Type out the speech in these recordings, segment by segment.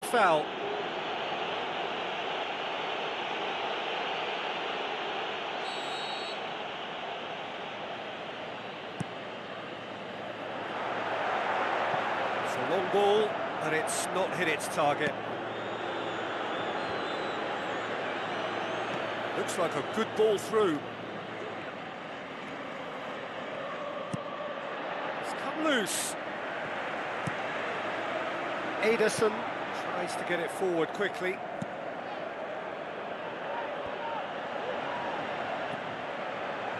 foul. It's a long ball, and it's not hit its target. Looks like a good ball through. It's come loose. Ederson tries to get it forward quickly.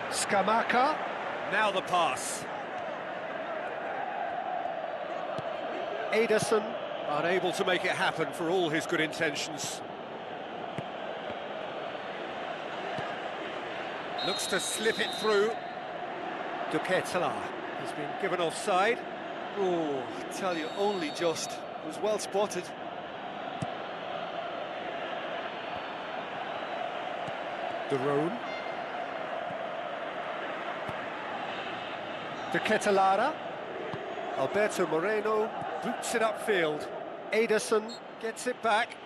Skamaka. Now the pass. Ederson unable to make it happen for all his good intentions. Looks to slip it through. Duquetala has been given offside. Oh, I tell you, only just. It was well spotted. Derone. Duquetala. Alberto Moreno boots it upfield. Ederson gets it back.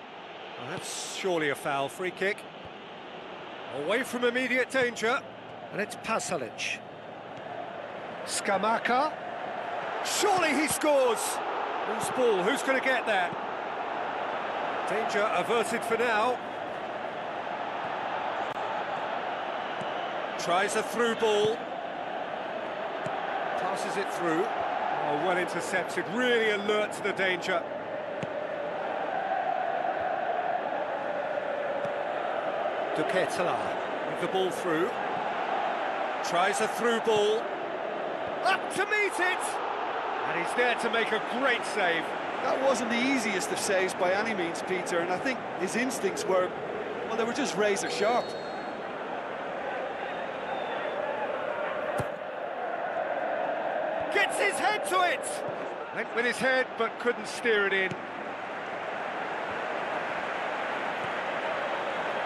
Well, that's surely a foul. Free kick. Away from immediate danger. And it's Pasalic. Skamaka. Surely he scores! Loose ball, who's going to get that? Danger averted for now. Tries a through ball. Passes it through. Oh, well intercepted, really alert to the danger. Duquetala with the ball through. Tries a through ball. Up to meet it! And he's there to make a great save. That wasn't the easiest of saves by any means, Peter, and I think his instincts were, well, they were just razor sharp. Gets his head to it! Went with his head, but couldn't steer it in.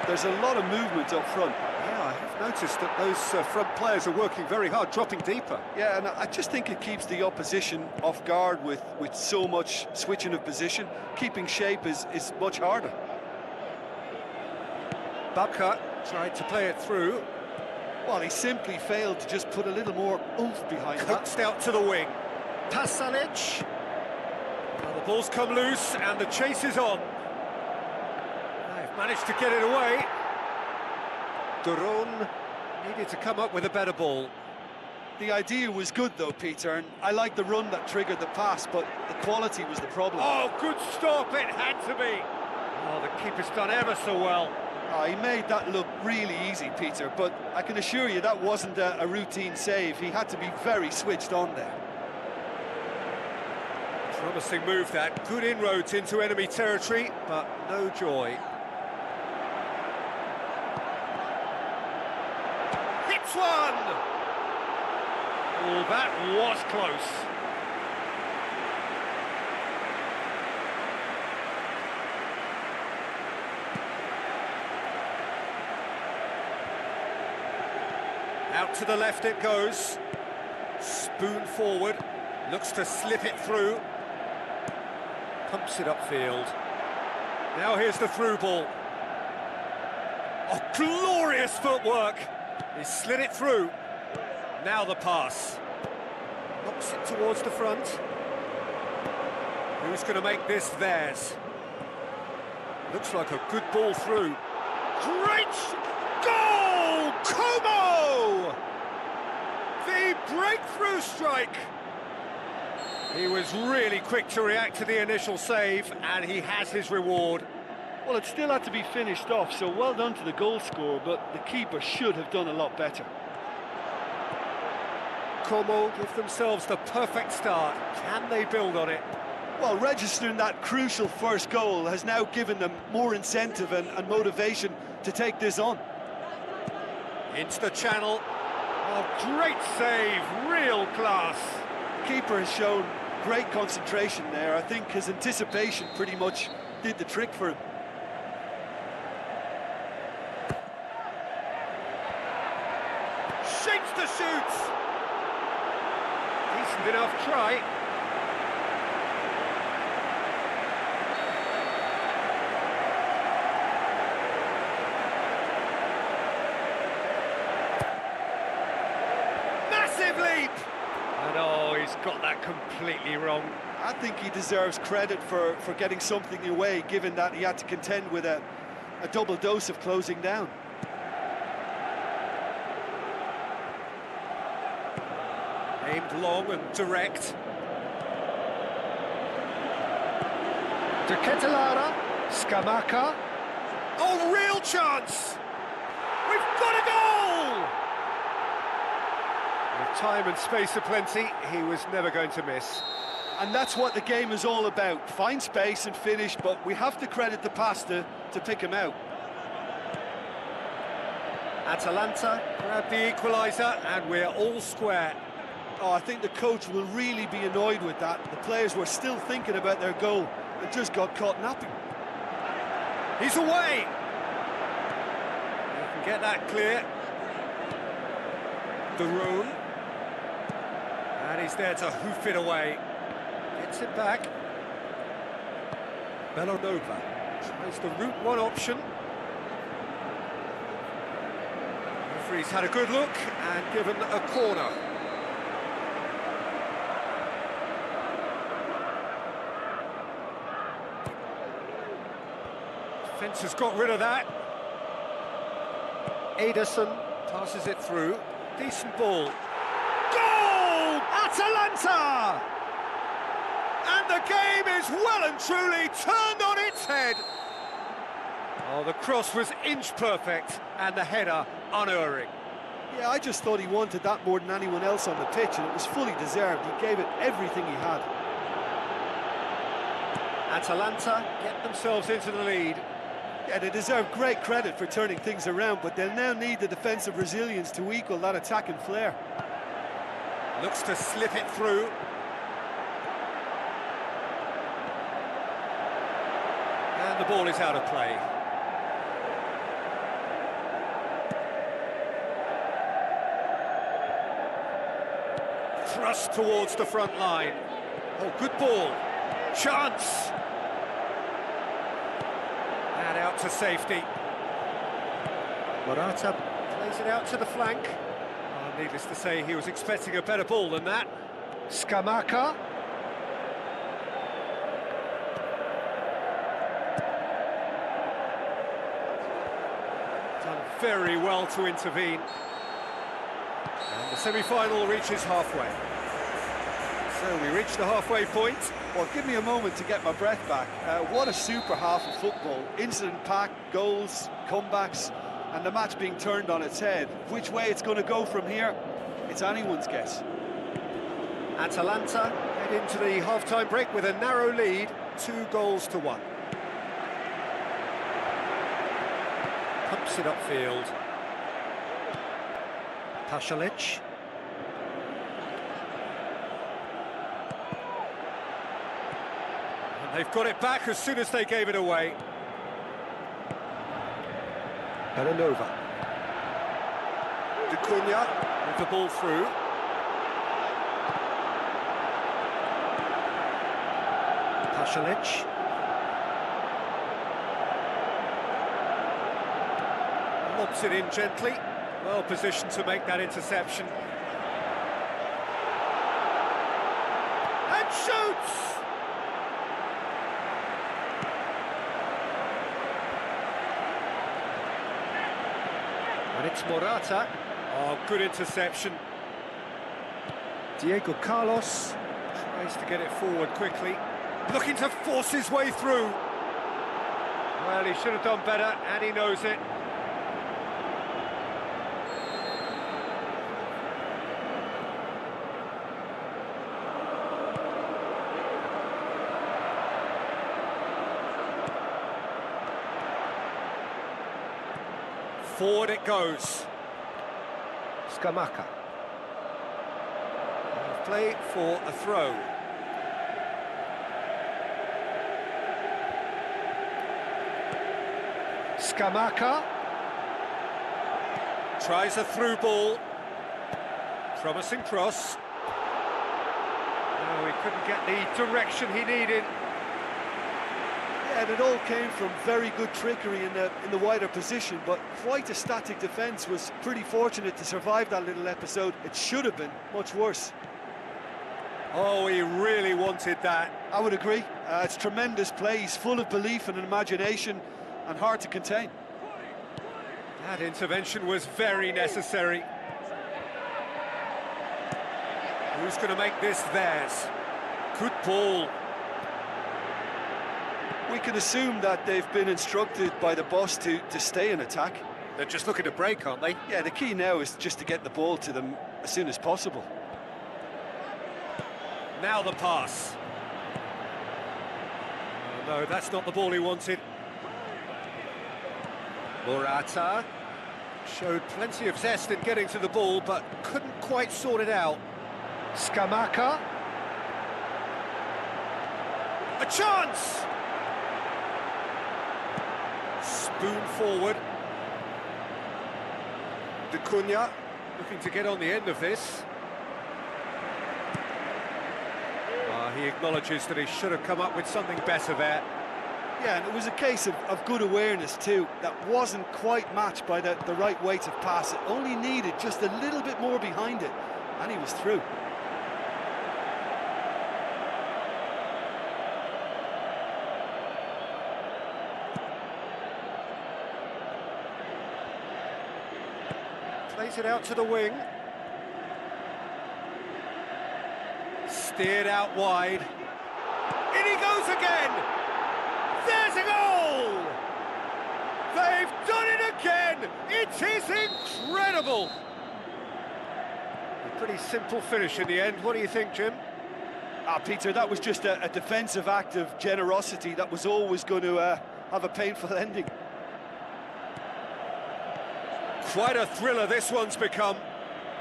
There's a lot of movement up front. Yeah, I have noticed that those front players are working very hard, dropping deeper. Yeah, and I just think it keeps the opposition off guard with so much switching of position. Keeping shape is much harder. Babka tried to play it through. Well, he simply failed to just put a little more oomph behind that. Coaxed out to the wing. Pasalic. Well, the ball's come loose and the chase is on. They've managed to get it away. Derone needed to come up with a better ball. The idea was good though, Peter, and I like the run that triggered the pass, but the quality was the problem. Oh, good stop, it had to be. Oh, the keeper's done ever so well. Oh, he made that look really easy, Peter, but I can assure you that wasn't a routine save. He had to be very switched on there. Promising move that, good inroads into enemy territory, but no joy. Hits one! Oh, that was close. Out to the left it goes. Spoon forward. Looks to slip it through. Pumps it upfield. Now here's the through ball. Oh, glorious footwork. He slid it through. Now the pass. Knocks it towards the front. Who's going to make this theirs? Looks like a good ball through. Great goal! Como! The breakthrough strike. He was really quick to react to the initial save, and he has his reward. Well, it still had to be finished off, so well done to the goal scorer, but the keeper should have done a lot better. Como give themselves the perfect start. Can they build on it? Well, registering that crucial first goal has now given them more incentive and motivation to take this on. Into the channel. Oh, great save, real class. Keeper has shown great concentration there. I think his anticipation pretty much did the trick for him. Shapes to shoot. Decent enough try. he's got that completely wrong. I think he deserves credit for getting something away, given that he had to contend with a double dose of closing down. Aimed long and direct. De Ketelara, Scamacca. Oh, real chance! We've got a goal! With time and space aplenty, he was never going to miss. And that's what the game is all about. Find space and finish, but we have to credit the pasta to pick him out. Atalanta grabbed the equaliser, and we're all square. Oh, I think the coach will really be annoyed with that. The players were still thinking about their goal and just got caught napping. He's away! You can get that clear. The Rune. And he's there to hoof it away. Gets it back. Bellanova tries the route one option. Referee's had a good look and given a corner. Defence has got rid of that. Ederson passes it through. Decent ball. Goal! Atalanta! And the game is well and truly turned on its head. Oh, the cross was inch perfect and the header unerring. Yeah, I just thought he wanted that more than anyone else on the pitch, and it was fully deserved. He gave it everything he had. Atalanta get themselves into the lead. Yeah, they deserve great credit for turning things around, but they'll now need the defensive resilience to equal that attacking flair. Looks to slip it through. And the ball is out of play. Thrust towards the front line. Oh, good ball. Chance. And out to safety. Morata plays it out to the flank. Oh, needless to say, he was expecting a better ball than that. Scamacca. Done very well to intervene. And the semi-final reaches halfway. So we reach the halfway point. Well, give me a moment to get my breath back. What a super half of football. Incident-packed, goals, comebacks, and the match being turned on its head. Which way it's going to go from here, it's anyone's guess. Atalanta head into the half-time break with a narrow lead, 2-1. Pumps it upfield. Pasalic. And they've got it back as soon as they gave it away. Bellanova. De Cunha with the ball through. Pasalic. Lobs it in gently. Well positioned to make that interception. And shoots! And it's Morata. Oh, good interception. Diego Carlos tries to get it forward quickly. Looking to force his way through. Well, he should have done better, and he knows it. Forward it goes. Scamacca. Play for a throw. Scamacca. Tries a through ball. Promising cross. No, he couldn't get the direction he needed. Yeah, and it all came from very good trickery in the wider position, but quite a static defence. Was pretty fortunate to survive that little episode. It should have been much worse. Oh, he really wanted that. I would agree. It's tremendous play. He's full of belief and imagination and hard to contain. That intervention was very necessary. Who's going to make this theirs? Good ball. We can assume that they've been instructed by the boss to stay in attack. They're just looking to break, aren't they? Yeah, the key now is just to get the ball to them as soon as possible. Now the pass. Oh, no, that's not the ball he wanted. Morata showed plenty of zest in getting to the ball, but couldn't quite sort it out. Scamacca. A chance! Spoon forward. De Cunha looking to get on the end of this. He acknowledges that he should have come up with something better there. Yeah, and it was a case of good awareness too. That wasn't quite matched by the right weight of pass. It only needed just a little bit more behind it, and he was through. Plays it out to the wing. Steered out wide. In he goes again! There's a goal! They've done it again! It is incredible! A pretty simple finish in the end. What do you think, Jim? Peter, that was just a defensive act of generosity that was always going to have a painful ending. Quite a thriller this one's become.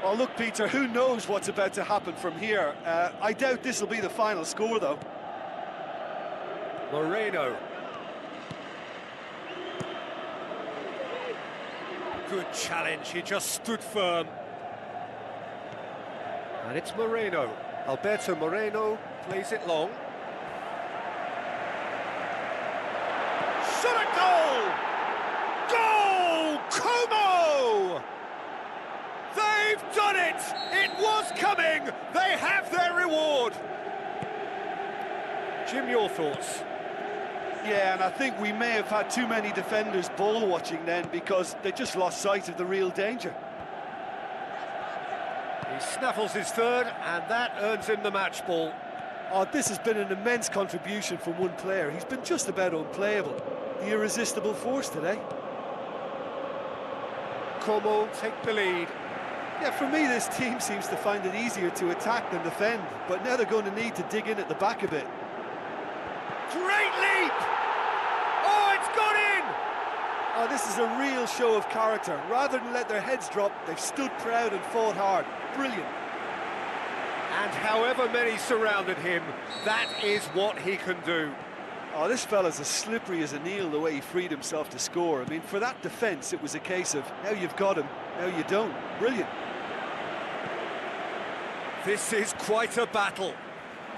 Oh, look, Peter, who knows what's about to happen from here? I doubt this will be the final score, though. Moreno. Good challenge, he just stood firm. And it's Moreno. Alberto Moreno plays it long. Shot a goal! Goal! Como! They've done it! It was coming! They have their reward! Jim, your thoughts? Yeah, and I think we may have had too many defenders ball watching then because they just lost sight of the real danger. He snaffles his third, and that earns him the match ball. Oh, this has been an immense contribution from one player. He's been just about unplayable. The irresistible force today. Como take the lead. Yeah, for me, this team seems to find it easier to attack than defend, but now they're going to need to dig in at the back a bit. Great leap! Oh, it's gone in! Oh, this is a real show of character. Rather than let their heads drop, they've stood proud and fought hard. Brilliant. And however many surrounded him, that is what he can do. Oh, this fella's as slippery as an eel the way he freed himself to score. I mean, for that defence, it was a case of now you've got him, now you don't. Brilliant. This is quite a battle.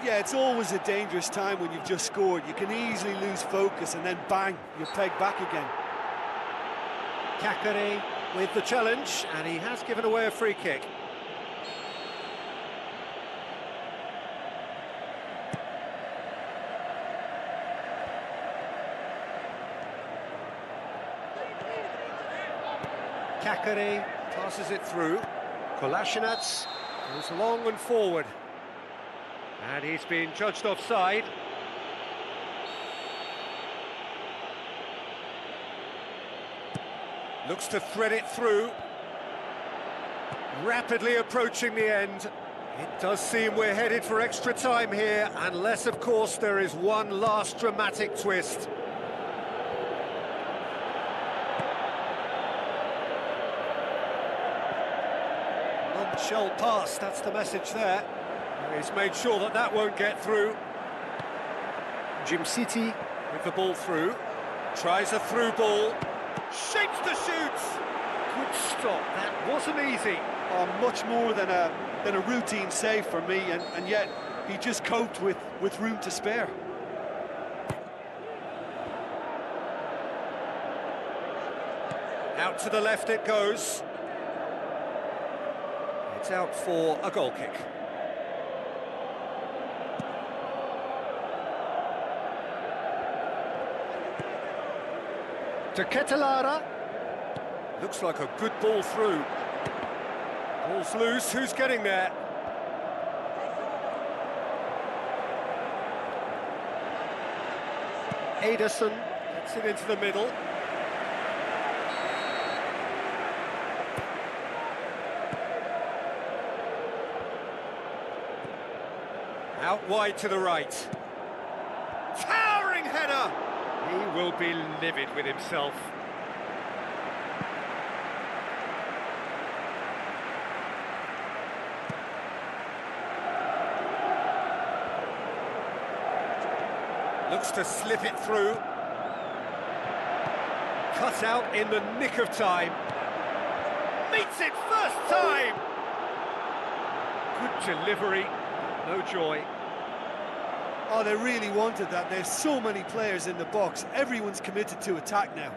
Yeah, it's always a dangerous time when you've just scored. You can easily lose focus and then bang, you're pegged back again. Kakari with the challenge, and he has given away a free kick. Kakari passes it through. Kolasinac goes long and forward. And he's been judged offside. Looks to thread it through. Rapidly approaching the end. It does seem we're headed for extra time here, unless, of course, there is one last dramatic twist. Non-shell pass, that's the message there. He's made sure that that won't get through. Jim City with the ball through. Tries a through ball. Shapes the shoots. Good stop. That wasn't easy. Oh, much more than a routine save for me, and yet he just coped with room to spare. Out to the left it goes. It's out for a goal kick. To Ketelara. Looks like a good ball through. Ball's loose, who's getting there? Ederson gets it into the middle. Out wide to the right. Towering header! He will be livid with himself. Looks to slip it through. Cut out in the nick of time. Meets it first time! Good delivery, no joy. Oh, they really wanted that. There's so many players in the box. Everyone's committed to attack now.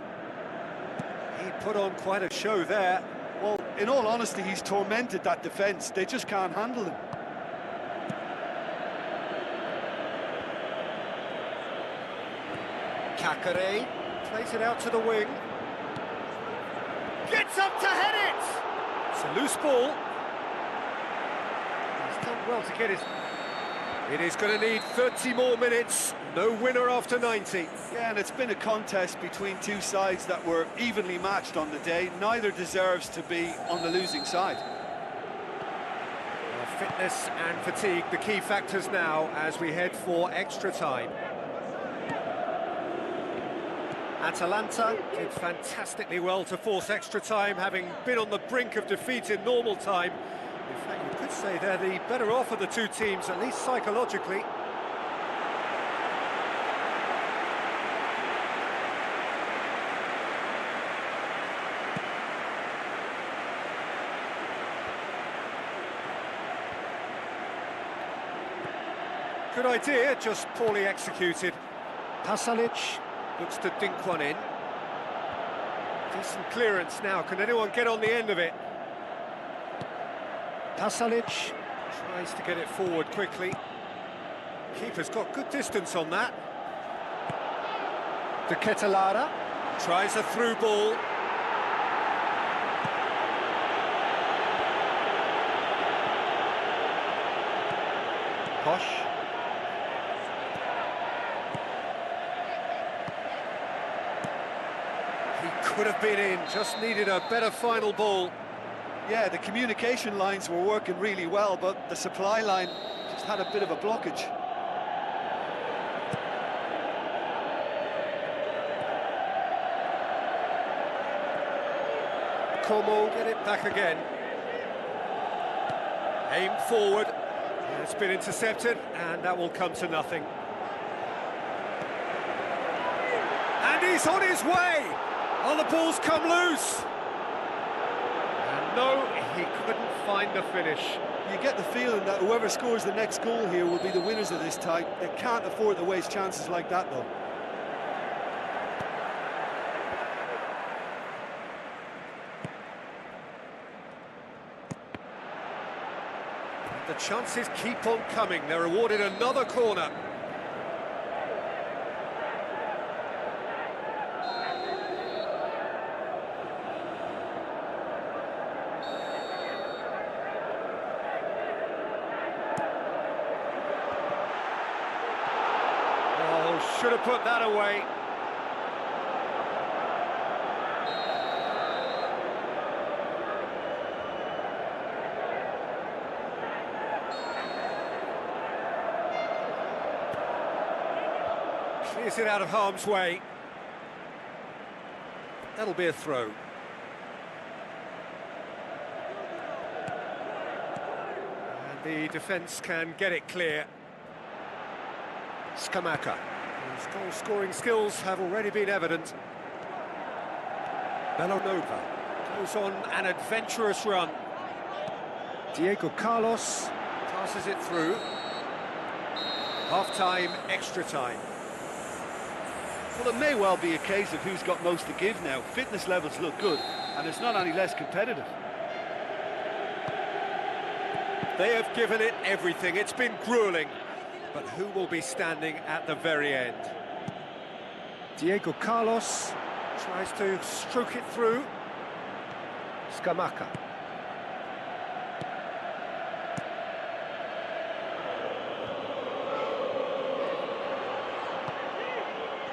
He put on quite a show there. Well, in all honesty, he's tormented that defence. They just can't handle him. Kakare plays it out to the wing. Gets up to head it! It's a loose ball. He's done well to get his... It is going to need 30 more minutes. No winner after 90. Yeah, and it's been a contest between two sides that were evenly matched on the day. Neither deserves to be on the losing side. Well, fitness and fatigue, the key factors now as we head for extra time. Atalanta did fantastically well to force extra time, having been on the brink of defeat in normal time. In fact, you could say they're the better off of the two teams, at least psychologically. Good idea, just poorly executed. Pasalic looks to dink one in. Decent clearance now. Can anyone get on the end of it? Pasalic tries to get it forward quickly. Keeper's got good distance on that. De Ketelara tries a through ball. Posh. Could have been in, just needed a better final ball. Yeah, the communication lines were working really well, but the supply line just had a bit of a blockage. Kamu get it back again. Aim forward. It's been intercepted, and that will come to nothing. And he's on his way! Oh, the ball's come loose! And no, he couldn't find the finish. You get the feeling that whoever scores the next goal here will be the winners of this tie. They can't afford to waste chances like that, though. The chances keep on coming. They're awarded another corner. Should have put that away. Clears it out of harm's way. That'll be a throw. And the defence can get it clear. Skamaka. His goal-scoring skills have already been evident. Bellanova goes on an adventurous run. Diego Carlos passes it through. Half-time, extra time. Well, it may well be a case of who's got most to give now. Fitness levels look good, and it's not any less competitive. They have given it everything. It's been gruelling. But who will be standing at the very end? Diego Carlos Tries to stroke it through. Skamaka.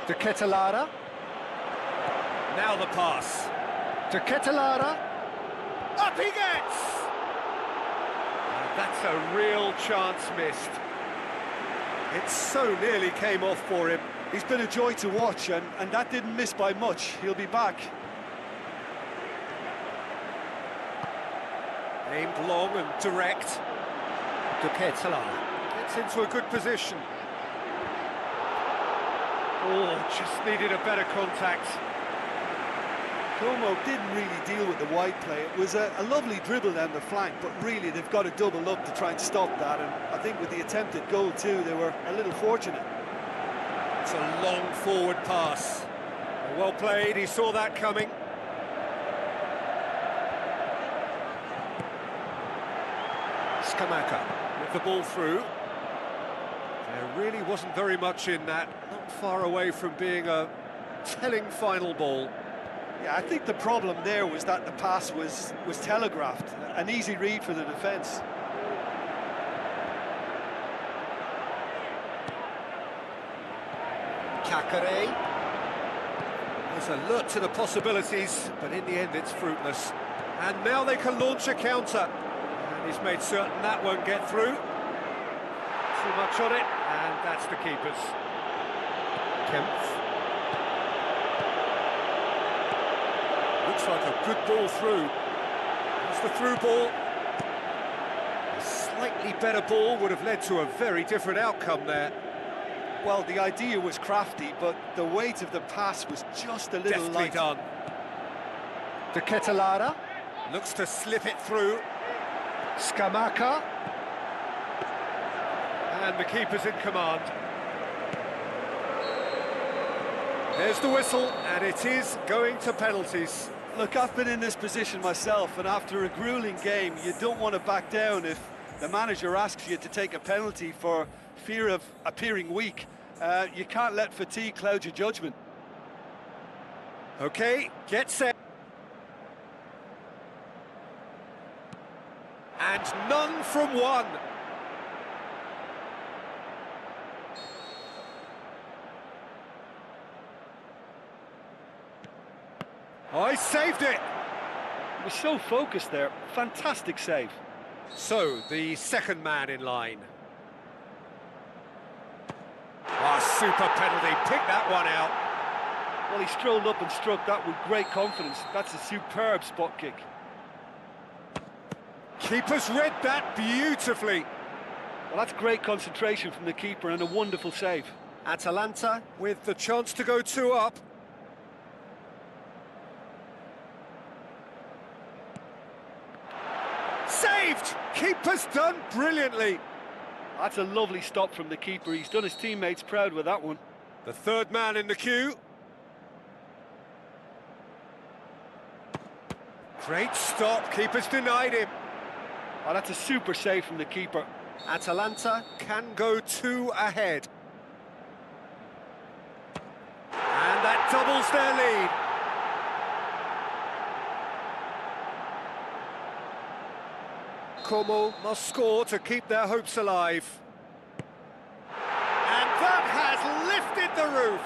De Ketelara. Now the pass. De Ketelara. Up he gets! And that's a real chance missed. It so nearly came off for him. He's been a joy to watch, and that didn't miss by much. He'll be back. Aimed long and direct. De Ketelara gets into a good position. Oh, just needed a better contact. Como didn't really deal with the wide play. It was a lovely dribble down the flank, but really they've got to double up to try and stop that. And I think with the attempted goal too, they were a little fortunate. It's a long forward pass. Well played, he saw that coming. Skamaka with the ball through. There really wasn't very much in that, not far away from being a telling final ball. Yeah, I think the problem there was that the pass was telegraphed. An easy read for the defence. Kakare is alert to the possibilities, but in the end it's fruitless. And now they can launch a counter. And he's made certain that won't get through. Too much on it, and that's the keeper's. Kempf. Looks like a good ball through. That's the through ball. A slightly better ball would have led to a very different outcome there. Well, the idea was crafty, but the weight of the pass was just a little Deftly light. done. De Ketelara looks to slip it through. Skamaka. And the keeper's in command. There's the whistle, and it is going to penalties. Look, I've been in this position myself, and after a grueling game, you don't want to back down if the manager asks you to take a penalty for fear of appearing weak. You can't let fatigue cloud your judgment. Okay, get set. And none from one. Oh, he saved it. He was so focused there. Fantastic save. So, the second man in line. Oh, super penalty. Pick that one out. Well, he strolled up and struck that with great confidence. That's a superb spot kick. Keeper's read that beautifully. Well, that's great concentration from the keeper and a wonderful save. Atalanta with the chance to go 2 up. Saved! Keeper's done brilliantly. That's a lovely stop from the keeper. He's done his teammates proud with that one. The third man in the queue. Great stop, keeper's denied him. Oh, that's a super save from the keeper. Atalanta can go 2 ahead. And that doubles their lead. Como must score to keep their hopes alive. And that has lifted the roof.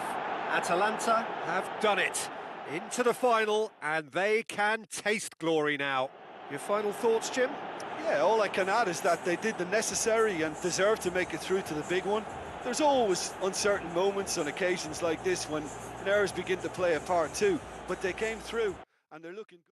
Atalanta have done it. Into the final, and they can taste glory now. Your final thoughts, Jim? Yeah, all I can add is that they did the necessary and deserve to make it through to the big one. There's always uncertain moments on occasions like this when nerves begin to play a part too, but they came through and they're looking good.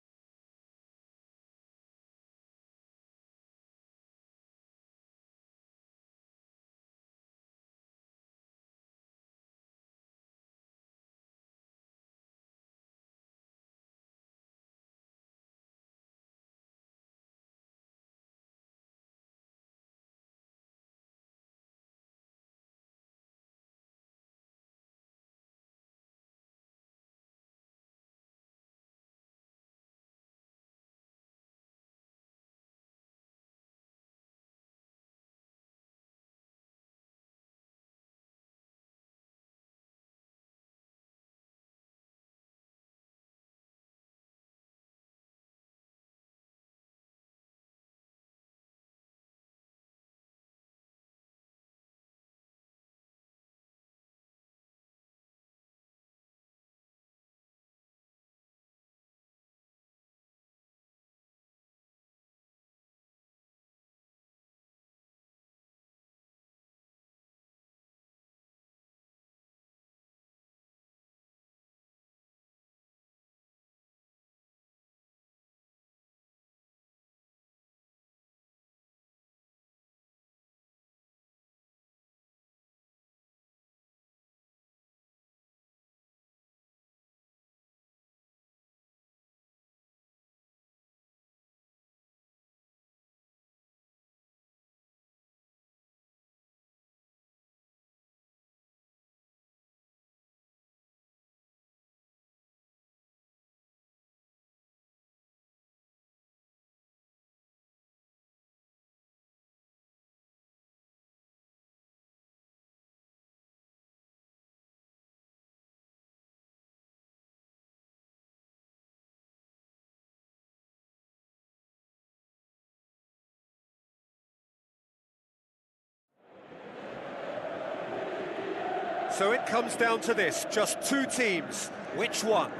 So it comes down to this, just two teams. Which one?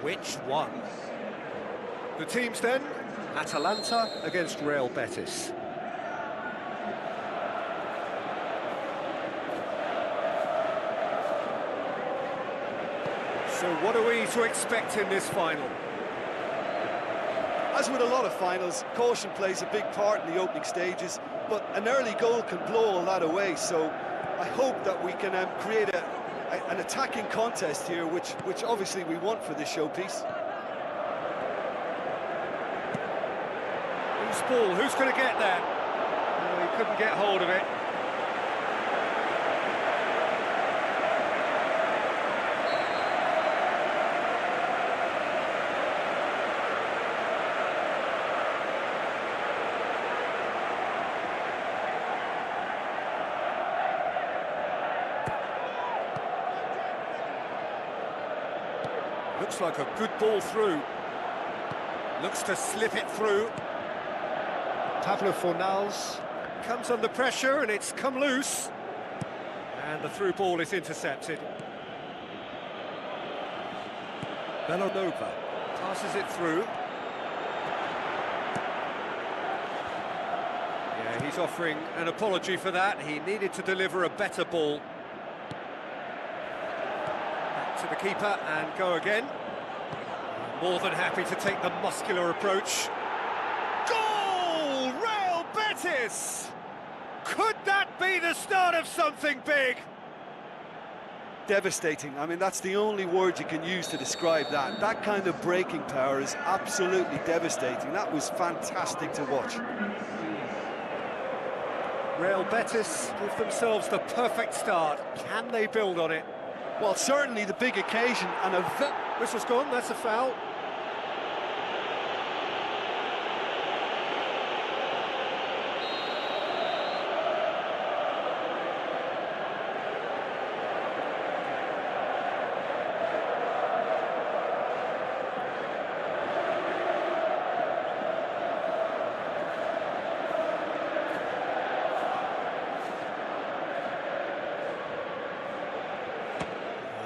Which one? The teams then, Atalanta against Real Betis. So what are we to expect in this final? As with a lot of finals, caution plays a big part in the opening stages, but an early goal can blow all that away, so I hope that we can create an attacking contest here, which obviously we want for this showpiece. Who's ball? Who's going to get there? Oh, he couldn't get hold of it. Looks like a good ball through. Looks to slip it through. Pablo Fornals comes under pressure and it's come loose. And the through ball is intercepted. Bellanova passes it through. Yeah, he's offering an apology for that. He needed to deliver a better ball. To the keeper and go again. More than happy to take the muscular approach. Goal! Real Betis! Could that be the start of something big? Devastating. I mean, that's the only word you can use to describe that. That kind of breaking power is absolutely devastating. That was fantastic to watch. Real Betis give themselves the perfect start. Can they build on it? Well, certainly the big occasion and a... Whistle's gone, that's a foul.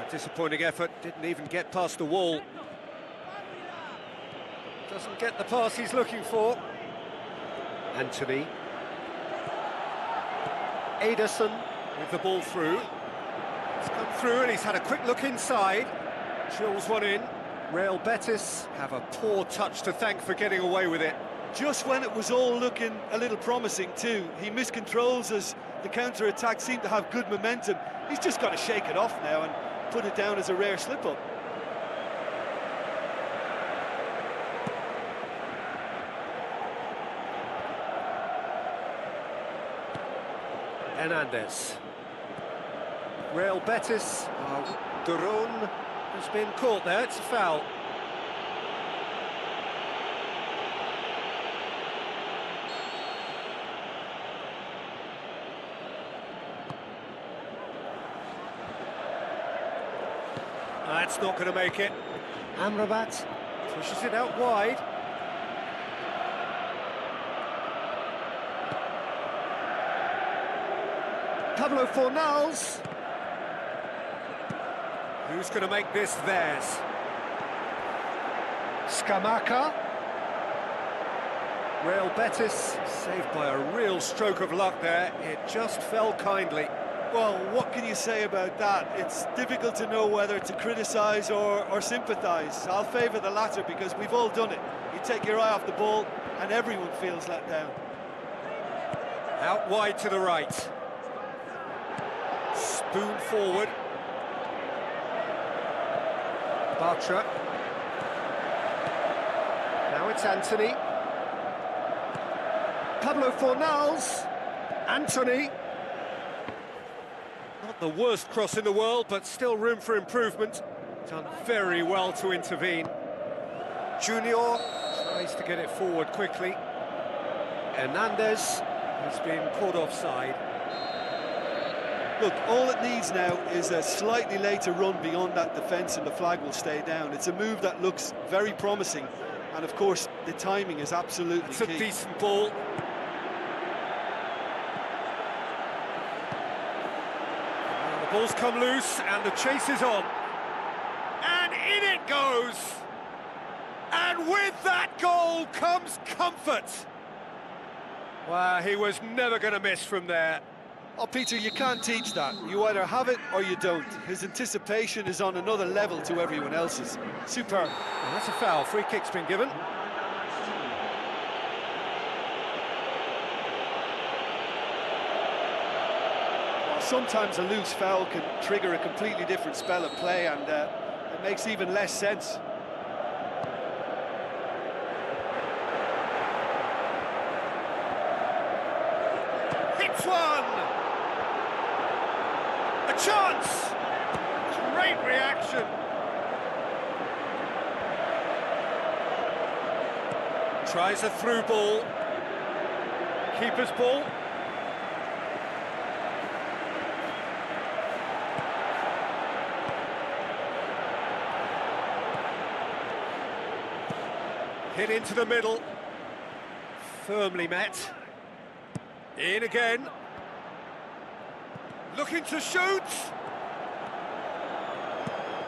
Disappointing effort, didn't even get past the wall. Doesn't get the pass he's looking for. Anthony. Ederson with the ball through. It's come through and he's had a quick look inside. Chills one in. Real Betis have a poor touch to thank for getting away with it. Just when it was all looking a little promising too, he miscontrols as the counter-attack seemed to have good momentum. He's just got to shake it off now and put it down as a rare slip-up. Hernandez. Real Betis. Duron has been caught there, it's a foul. That's not going to make it. Amrabat pushes it out wide. Pablo Fornals. Who's going to make this theirs? Scamacca. Real Betis saved by a real stroke of luck there. It just fell kindly. Well, what can you say about that? It's difficult to know whether to criticise or sympathise. I'll favour the latter because we've all done it. You take your eye off the ball and everyone feels let down. Out wide to the right. Spoon forward. Bartra. Now it's Anthony. Pablo Fornals. Anthony. Not the worst cross in the world, but still room for improvement. Done very well to intervene. Junior tries to get it forward quickly. Hernandez has been caught offside. Look, all it needs now is a slightly later run beyond that defence and the flag will stay down. It's a move that looks very promising, and of course the timing is absolutely key. It's a decent ball. The Ball's come loose and the chase is on. And in it goes! And with that goal comes comfort. Wow, he was never going to miss from there. Oh, Peter, you can't teach that. You either have it or you don't. His anticipation is on another level to everyone else's. Superb. And that's a foul. Free kick's been given. Well, sometimes a loose foul can trigger a completely different spell of play, and it makes even less sense. Hits one! A chance! Great reaction! Tries a through ball. Keeper's ball. Hit into the middle. Firmly met. In again. Looking to shoot.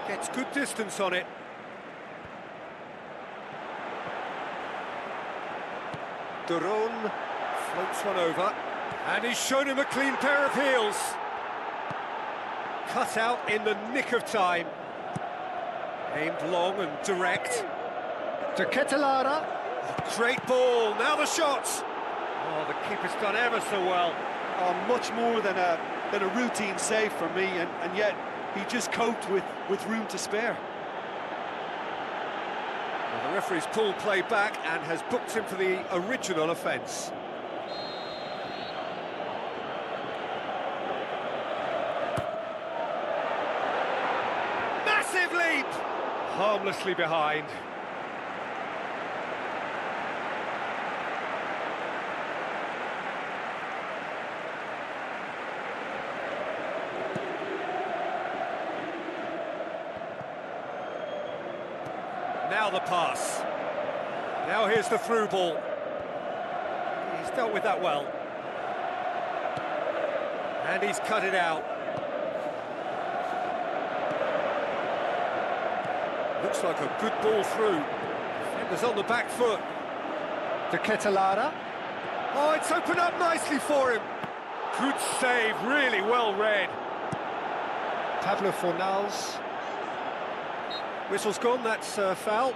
Gets good distance on it. Duron floats one over. And he's shown him a clean pair of heels. Cut out in the nick of time. Aimed long and direct. To Ketelara. Great ball. Now the shots. Oh, the keeper's done ever so well. Oh, much more than a routine save for me, and yet he just coped with room to spare. Well, the referee's pulled play back and has booked him for the original offence. Massive leap! Harmlessly behind. Now the pass. Now here's the through ball. He's dealt with that well. And he's cut it out. Looks like a good ball through. Defender's on the back foot. To Ketelara. Oh, it's opened up nicely for him. Good save, really well read. Pablo Fornals. Whistle's gone, that's a foul.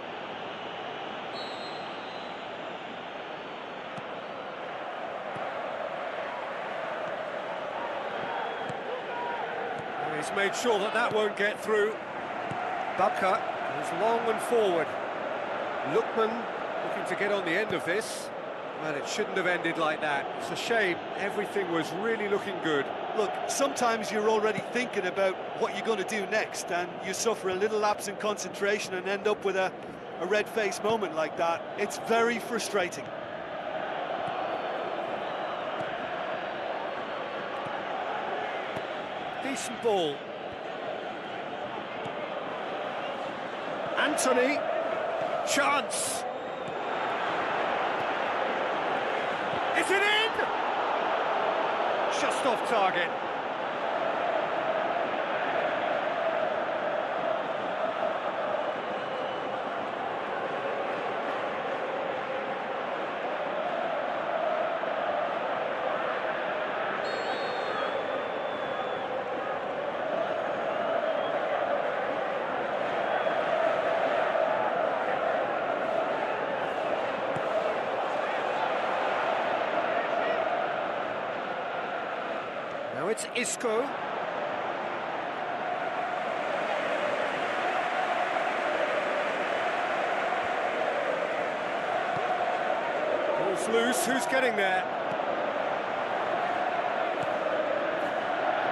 He's made sure that won't get through. Bucker goes long and forward. Lookman looking to get on the end of this. Well, it shouldn't have ended like that. It's a shame, everything was really looking good. Look, sometimes you're already thinking about what you're going to do next, and you suffer a little lapse in concentration and end up with a red-faced moment like that. It's very frustrating. Decent ball. Anthony. Chance. Is it in? Just off target. Now it's Isco. Ball's loose, who's getting there?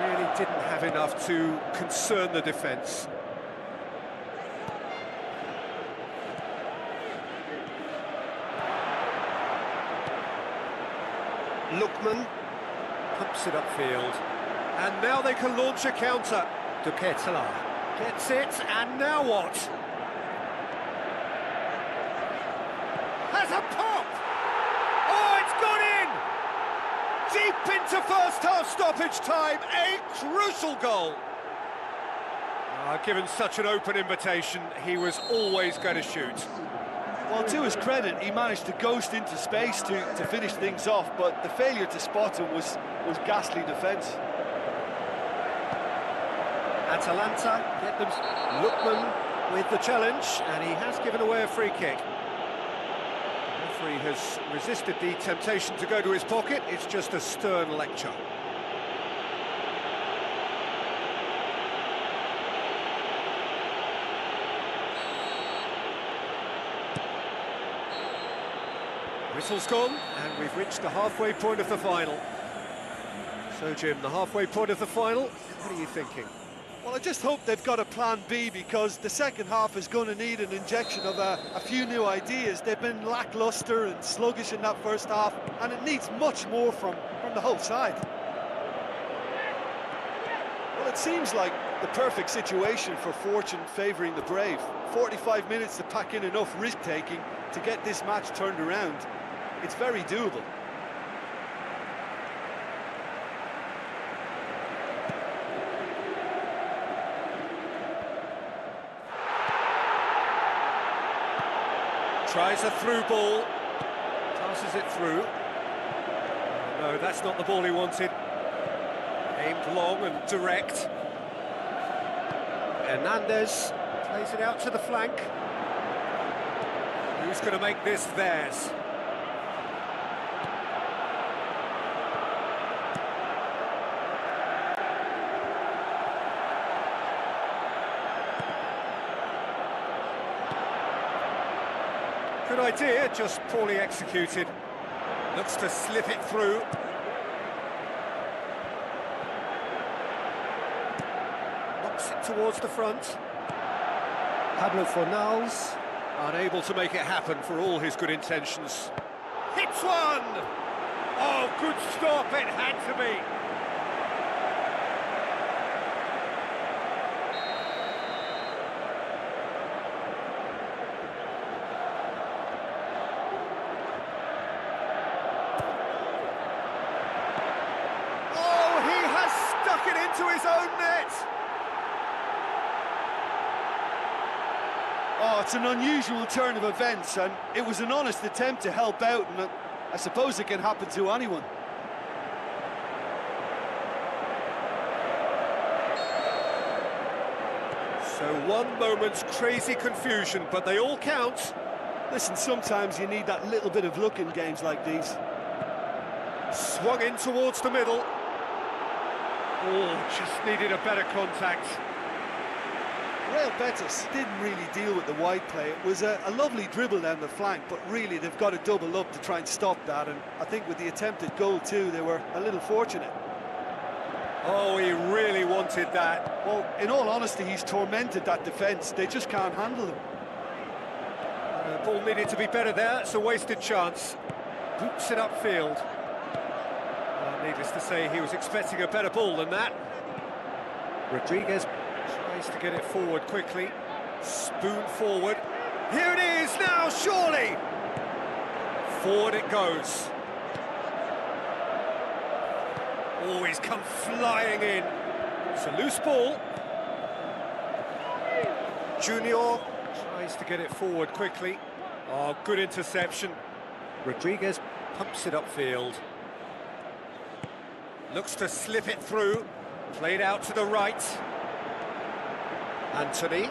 Really didn't have enough to concern the defence. Lookman pumps it upfield, and now they can launch a counter. To Ketela gets it, and now what? Has a pop! Oh, it's gone in! Deep into first half stoppage time, a crucial goal. Given such an open invitation, he was always going to shoot. Well, to his credit, he managed to ghost into space to finish things off, but the failure to spot him was ghastly defence. Atalanta get them. Lookman with the challenge, and he has given away a free kick. The referee has resisted the temptation to go to his pocket. It's just a stern lecture. Whistle's gone, and we've reached the halfway point of the final. So, Jim, the halfway point of the final, what are you thinking? Well, I just hope they've got a plan B, because the second half is going to need an injection of a few new ideas. They've been lacklustre and sluggish in that first half, and it needs much more from the whole side. Well, it seems like the perfect situation for fortune favouring the brave. 45 minutes to pack in enough risk-taking to get this match turned around. It's very doable. Tries a through ball, passes it through. No, that's not the ball he wanted. Aimed long and direct. Hernandez plays it out to the flank. Who's going to make this theirs? Good idea, just poorly executed. Looks to slip it through. Knocks it towards the front. Pablo Fornals, unable to make it happen for all his good intentions. Hits one! Oh, good stop, it had to be. Into his own net. Oh, it's an unusual turn of events, and it was an honest attempt to help out, and I suppose it can happen to anyone. So one moment's crazy confusion, but they all count. Listen, sometimes you need that little bit of luck in games like these. Swung in towards the middle. Oh, just needed a better contact. Real Betis didn't really deal with the wide play. It was a lovely dribble down the flank, but really they've got to double up to try and stop that, and I think with the attempted goal too, they were a little fortunate. Oh, he really wanted that. Well, in all honesty, he's tormented that defence. They just can't handle him. The ball needed to be better there. It's a wasted chance. Boots it upfield. Needless to say, he was expecting a better ball than that. Rodriguez tries to get it forward quickly. Spoon forward. Here it is now, surely! Forward it goes. Oh, he's come flying in. It's a loose ball. Junior tries to get it forward quickly. Oh, good interception. Rodriguez pumps it upfield. Looks to slip it through. Played out to the right. Anthony.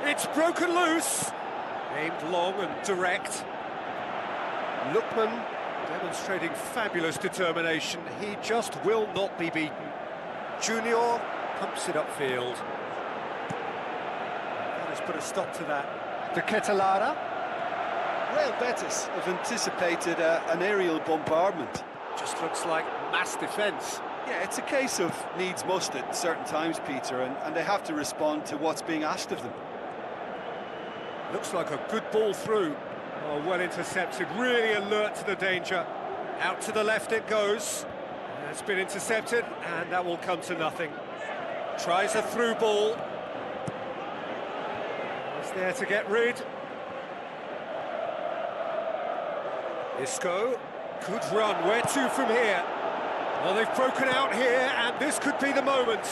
It's broken loose. Aimed long and direct. Lookman demonstrating fabulous determination. He just will not be beaten. Junior pumps it upfield. That has put a stop to that. De Ketelara. Real Betis have anticipated an aerial bombardment. Just looks like mass defence. Yeah, it's a case of needs must at certain times, Peter, and they have to respond to what's being asked of them. Looks like a good ball through. Oh, well intercepted, really alert to the danger. Out to the left it goes. It's been intercepted, and that will come to nothing. Tries a through ball. It's there to get rid. Isco Good run, where to from here? Well, they've broken out here, and this could be the moment.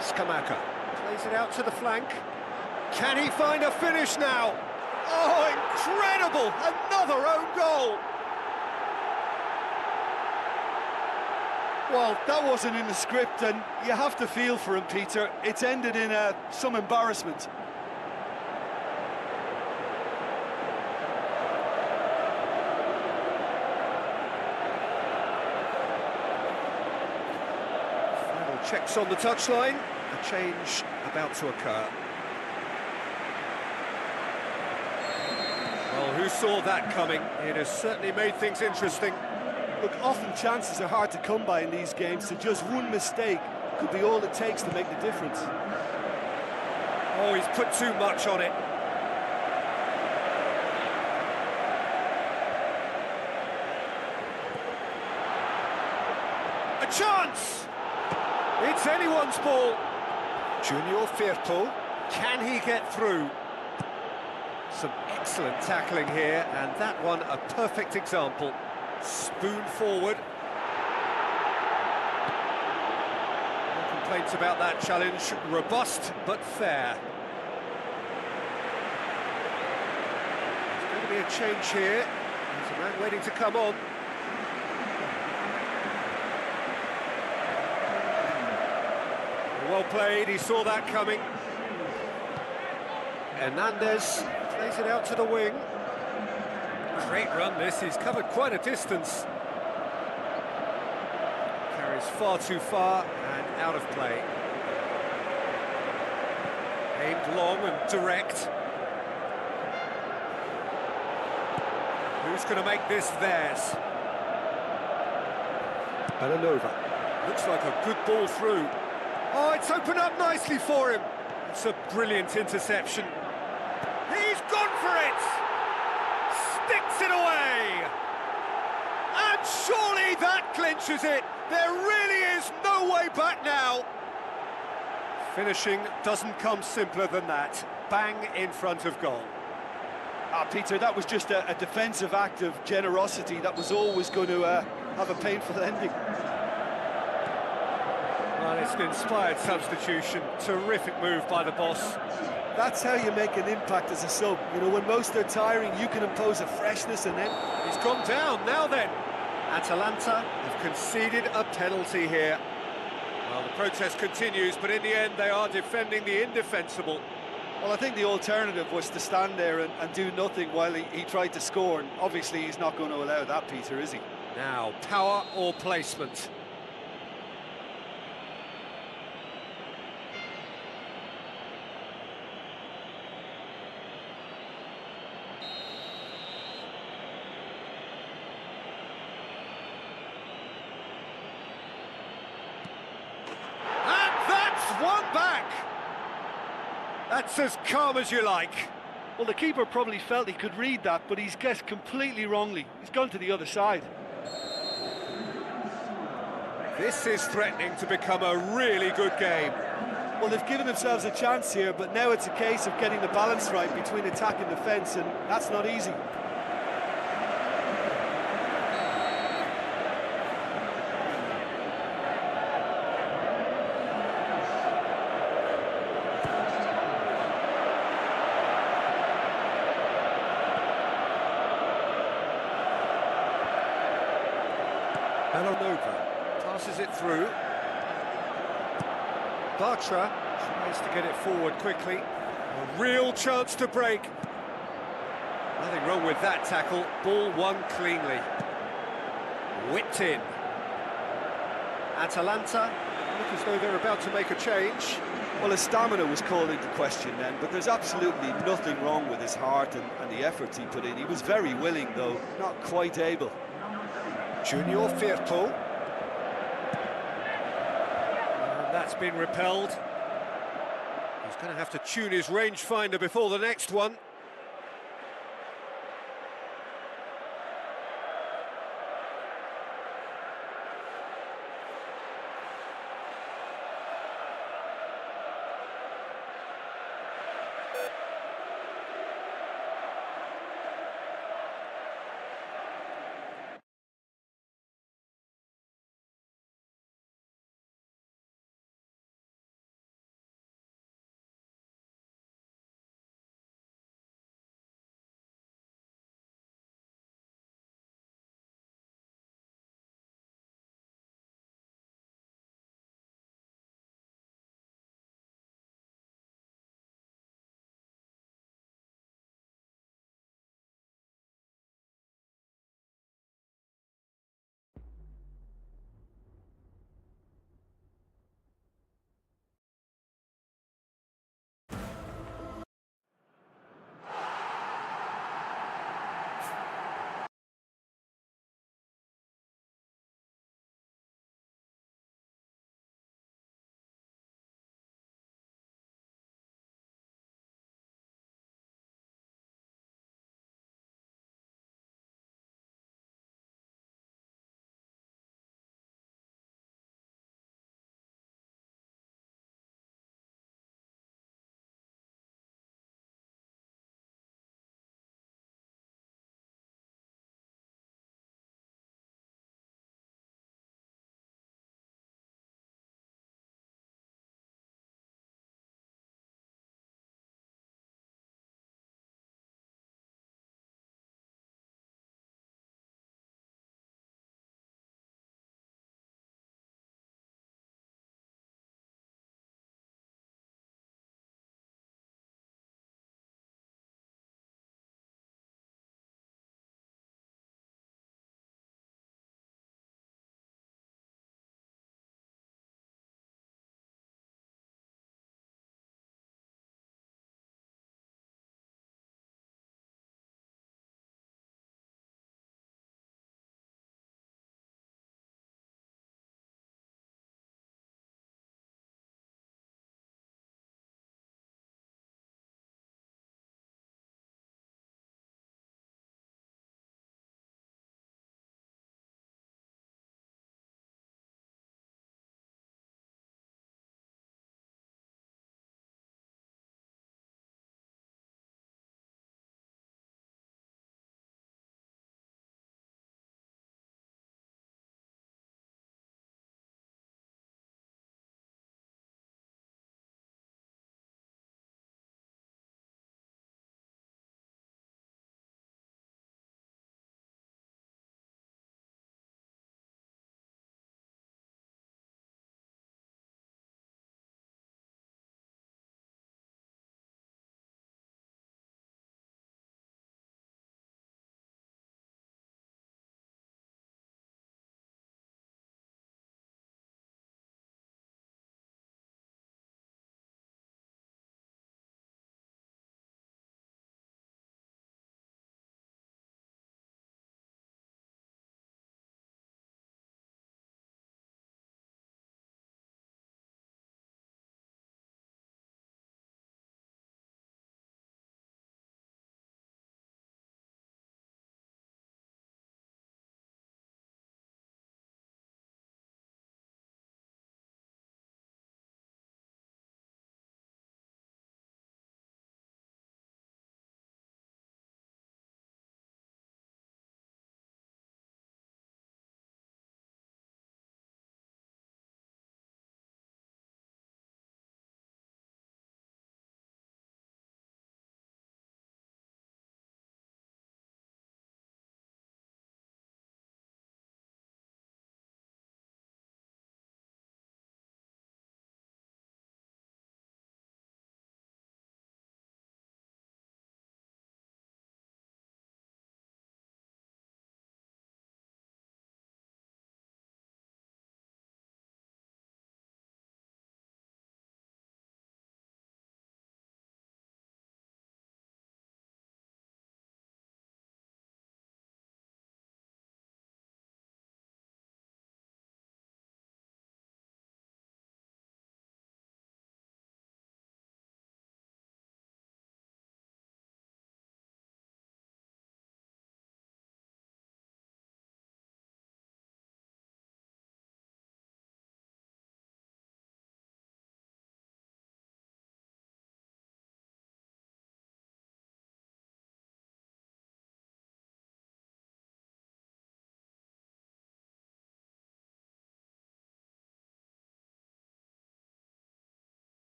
Skamaka plays it out to the flank. Can he find a finish now? Oh, incredible! Another own goal! Well, that wasn't in the script, and you have to feel for him, Peter. It's ended in some embarrassment. Final checks on the touchline. A change about to occur. Well, who saw that coming? It has certainly made things interesting. Look, often chances are hard to come by in these games, so just one mistake could be all it takes to make the difference. Oh, he's put too much on it. A chance! It's anyone's ball. Junior Firpo, can he get through? Some excellent tackling here, and that one a perfect example. Spoon forward. No complaints about that challenge. Robust but fair. There's going to be a change here. There's a man waiting to come on. Well played, he saw that coming. Hernandez plays it out to the wing. Great run this, he's covered quite a distance. Carries far too far and out of play. Aimed long and direct. Who's going to make this theirs? Belanova. Looks like a good ball through. Oh, it's opened up nicely for him. It's a brilliant interception. He's gone for it! Sticks it away! And surely that clinches it! There really is no way back now! Finishing doesn't come simpler than that. Bang in front of goal. Peter, that was just a defensive act of generosity that was always going to have a painful ending. Well, it's an inspired substitution. Terrific move by the boss. That's how you make an impact as a sub. You know, when most are tiring, you can impose a freshness and then... He's gone down, now then. Atalanta have conceded a penalty here. Well, the protest continues, but in the end they are defending the indefensible. Well, I think the alternative was to stand there and do nothing while he tried to score, and obviously he's not going to allow that, Peter, is he? Now, power or placement? One back! That's as calm as you like. Well, the keeper probably felt he could read that, but he's guessed completely wrongly. He's gone to the other side. This is threatening to become a really good game. Well, they've given themselves a chance here, but now it's a case of getting the balance right between attack and defence, and that's not easy. Belanova passes it through. Bartra tries to get it forward quickly. A real chance to break. Nothing wrong with that tackle. Ball won cleanly. Whipped in. Atalanta look as though they're about to make a change. Well, his stamina was called into question then, but there's absolutely nothing wrong with his heart and the efforts he put in. He was very willing, though not quite able. Junior Firpo. And that's been repelled. He's going to have to tune his rangefinder before the next one.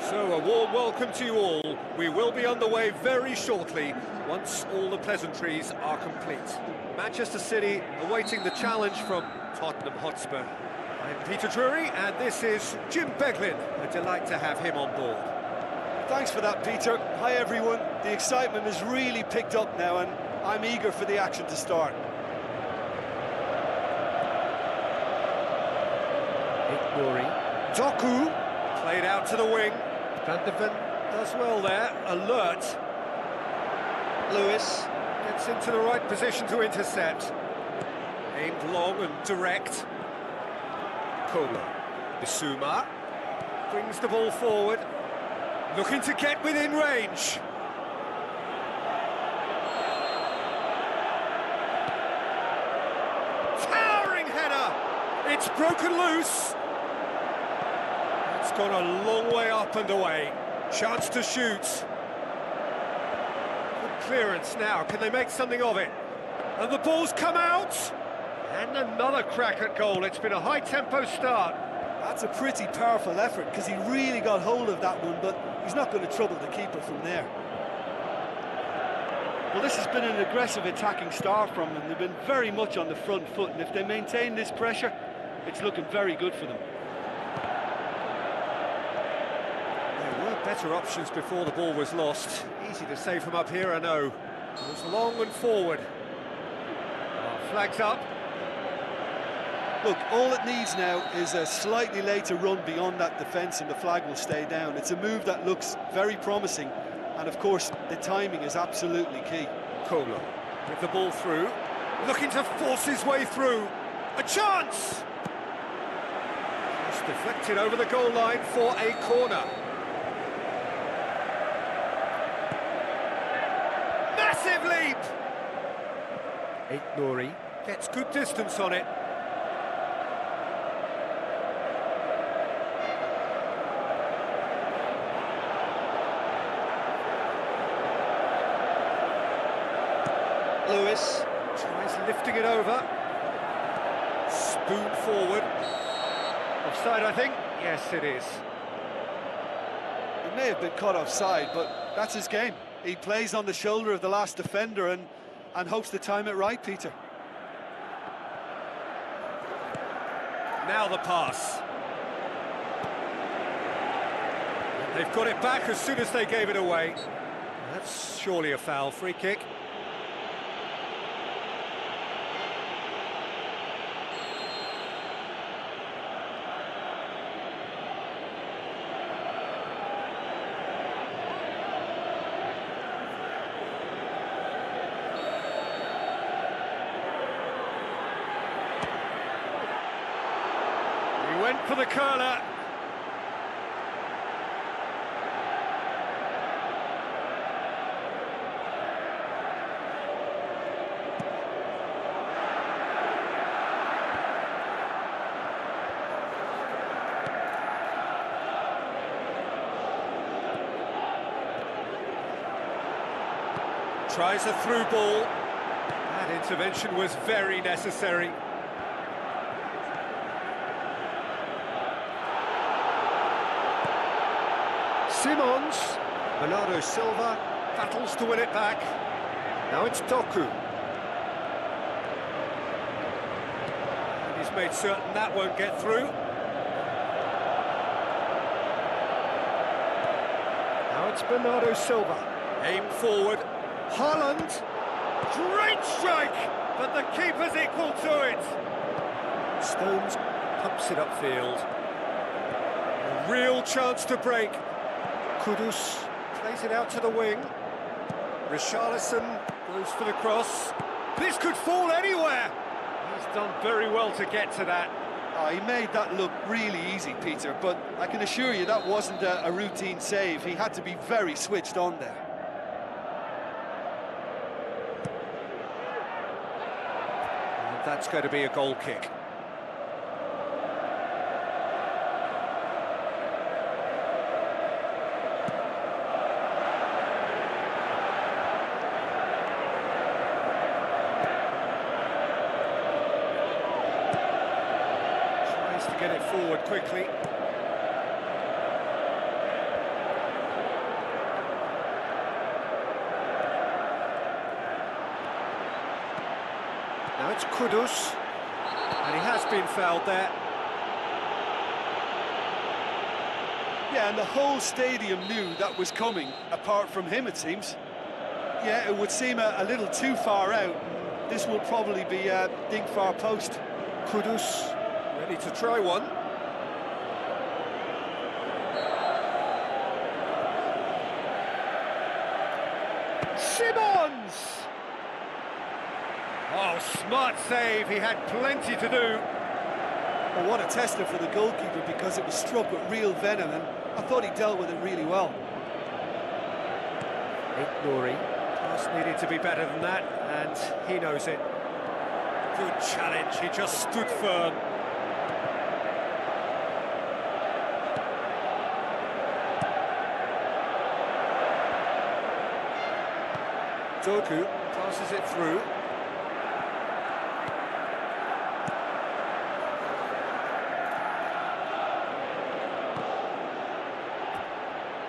So, a warm welcome to you all. We will be underway very shortly, once all the pleasantries are complete. Manchester City awaiting the challenge from Tottenham Hotspur. I'm Peter Drury, and this is Jim Beglin. A delight to have him on board. Thanks for that, Peter. Hi, everyone. The excitement has really picked up now, and I'm eager for the action to start. Doku, played out to the wing. Van de Ven does well there, alert. Lewis gets into the right position to intercept. Aimed long and direct. Kola, Bissouma brings the ball forward, looking to get within range. Towering header! It's broken loose. It's gone a long way up and away. Chance to shoot. Good clearance now. Can they make something of it? And the ball's come out. And another crack at goal. It's been a high-tempo start. That's a pretty powerful effort, because he really got hold of that one, but he's not going to trouble the keeper from there. Well, this has been an aggressive attacking start from them. They've been very much on the front foot, and if they maintain this pressure, it's looking very good for them. Better options before the ball was lost. Easy to say from up here, I know. It was long and forward. Flags up. Look, all it needs now is a slightly later run beyond that defence and the flag will stay down. It's a move that looks very promising, and of course the timing is absolutely key. Kola with the ball through, looking to force his way through. A chance! Just deflected over the goal line for a corner. Massive leap! Nori gets good distance on it. Lewis tries lifting it over. Spoon forward. Offside, I think. Yes, it is. It may have been caught offside, but that's his game. He plays on the shoulder of the last defender and hopes to time it right, Peter. Now the pass. They've got it back as soon as they gave it away. That's surely a foul. Free kick. Went for the curler. Tries a through ball. That intervention was very necessary. Simons, Bernardo Silva battles to win it back. Now it's Doku. And he's made certain that won't get through. Now it's Bernardo Silva. Aim forward. Haaland. Great strike, but the keeper's equal to it. Stones pumps it upfield. A real chance to break. Kudus plays it out to the wing. Richarlison goes for the cross. This could fall anywhere. He's done very well to get to that. He made that look really easy, Peter, but I can assure you that wasn't a routine save. He had to be very switched on there. And that's going to be a goal kick. Get it forward quickly. It's Kudus, and he has been fouled there. Yeah, and the whole stadium knew that was coming, apart from him, it seems. Yeah, it would seem a little too far out. This will probably be a dig far post. Kudus, ready to try one. Simmons! Oh, smart save, he had plenty to do. Well, what a tester for the goalkeeper, because it was struck with real venom, and I thought he dealt with it really well. Nuri, pass needed to be better than that, and he knows it. Good challenge, he just stood firm. Doku passes it through.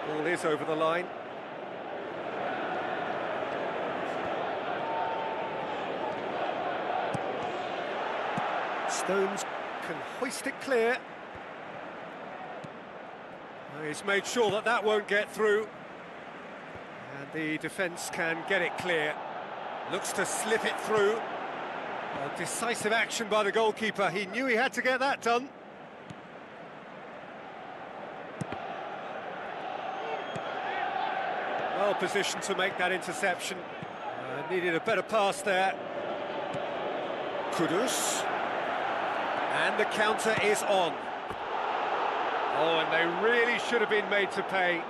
Ball is over the line. Stones can hoist it clear. He's made sure that that won't get through. And the defence can get it clear. Looks to slip it through. A decisive action by the goalkeeper. He knew he had to get that done. Well positioned to make that interception. Needed a better pass there. Kudus. And the counter is on. Oh, and they really should have been made to pay.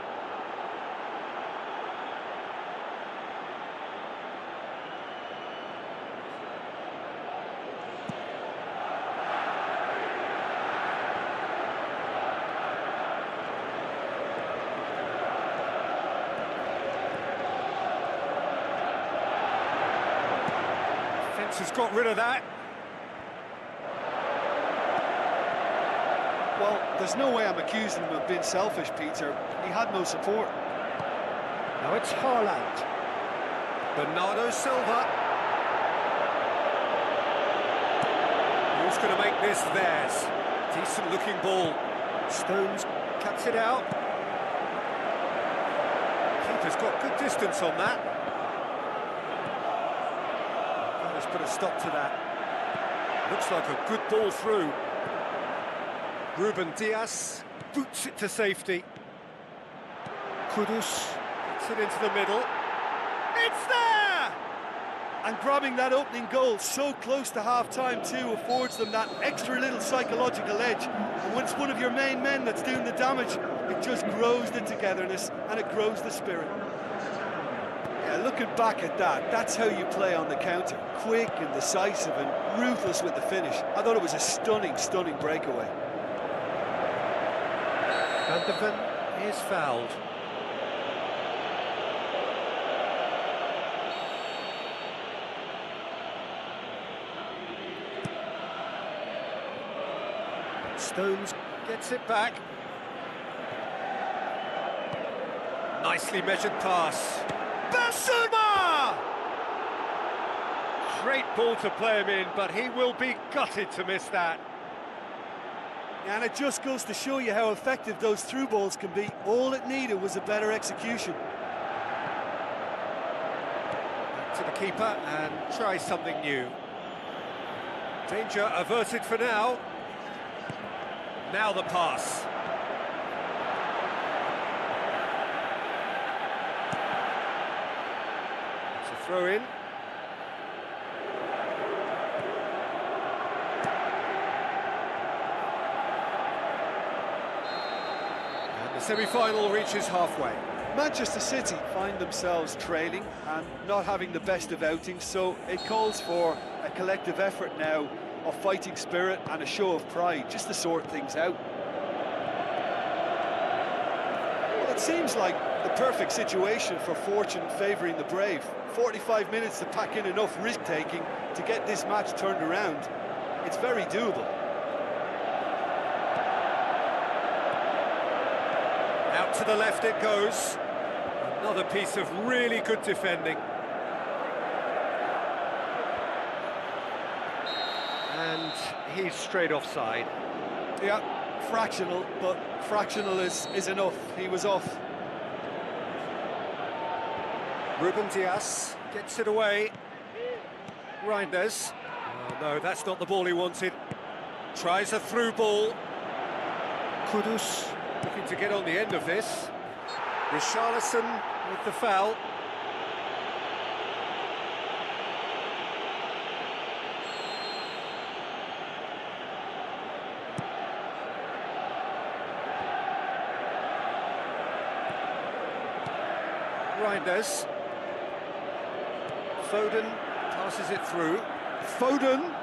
Defence has got rid of that. Well, there's no way I'm accusing him of being selfish, Peter. He had no support. Now it's Haaland. Bernardo Silva. Who's going to make this theirs? Decent looking ball. Stones cuts it out. Keeper's got good distance on that. Let's put a stop to that. Looks like a good ball through. Ruben Diaz boots it to safety. Kudus gets it into the middle. It's there! And grabbing that opening goal so close to half-time too affords them that extra little psychological edge. And when it's one of your main men that's doing the damage, it just grows the togetherness and it grows the spirit. Yeah, looking back at that, that's how you play on the counter. Quick and decisive and ruthless with the finish. I thought it was a stunning, stunning breakaway. Van is fouled. Stones gets it back. Nicely measured pass. Basuma! Great ball to play him in, but he will be gutted to miss that. And it just goes to show you how effective those through balls can be. All it needed was a better execution. Back to the keeper and try something new. Danger averted for now. Now the pass. It's a throw in. The semi-final reaches halfway. Manchester City find themselves trailing and not having the best of outings, so it calls for a collective effort now of fighting spirit and a show of pride, just to sort things out. Well, it seems like the perfect situation for fortune favouring the brave. 45 minutes to pack in enough risk-taking to get this match turned around. It's very doable. Out to the left it goes. Another piece of really good defending. And he's straight offside. Yeah, fractional, but fractional is enough. He was off. Ruben Dias gets it away. Reinders. Oh, no, that's not the ball he wanted. Tries a through ball. Kudus looking to get on the end of this. Richarlison with the foul. Reinders. Foden passes it through. Foden.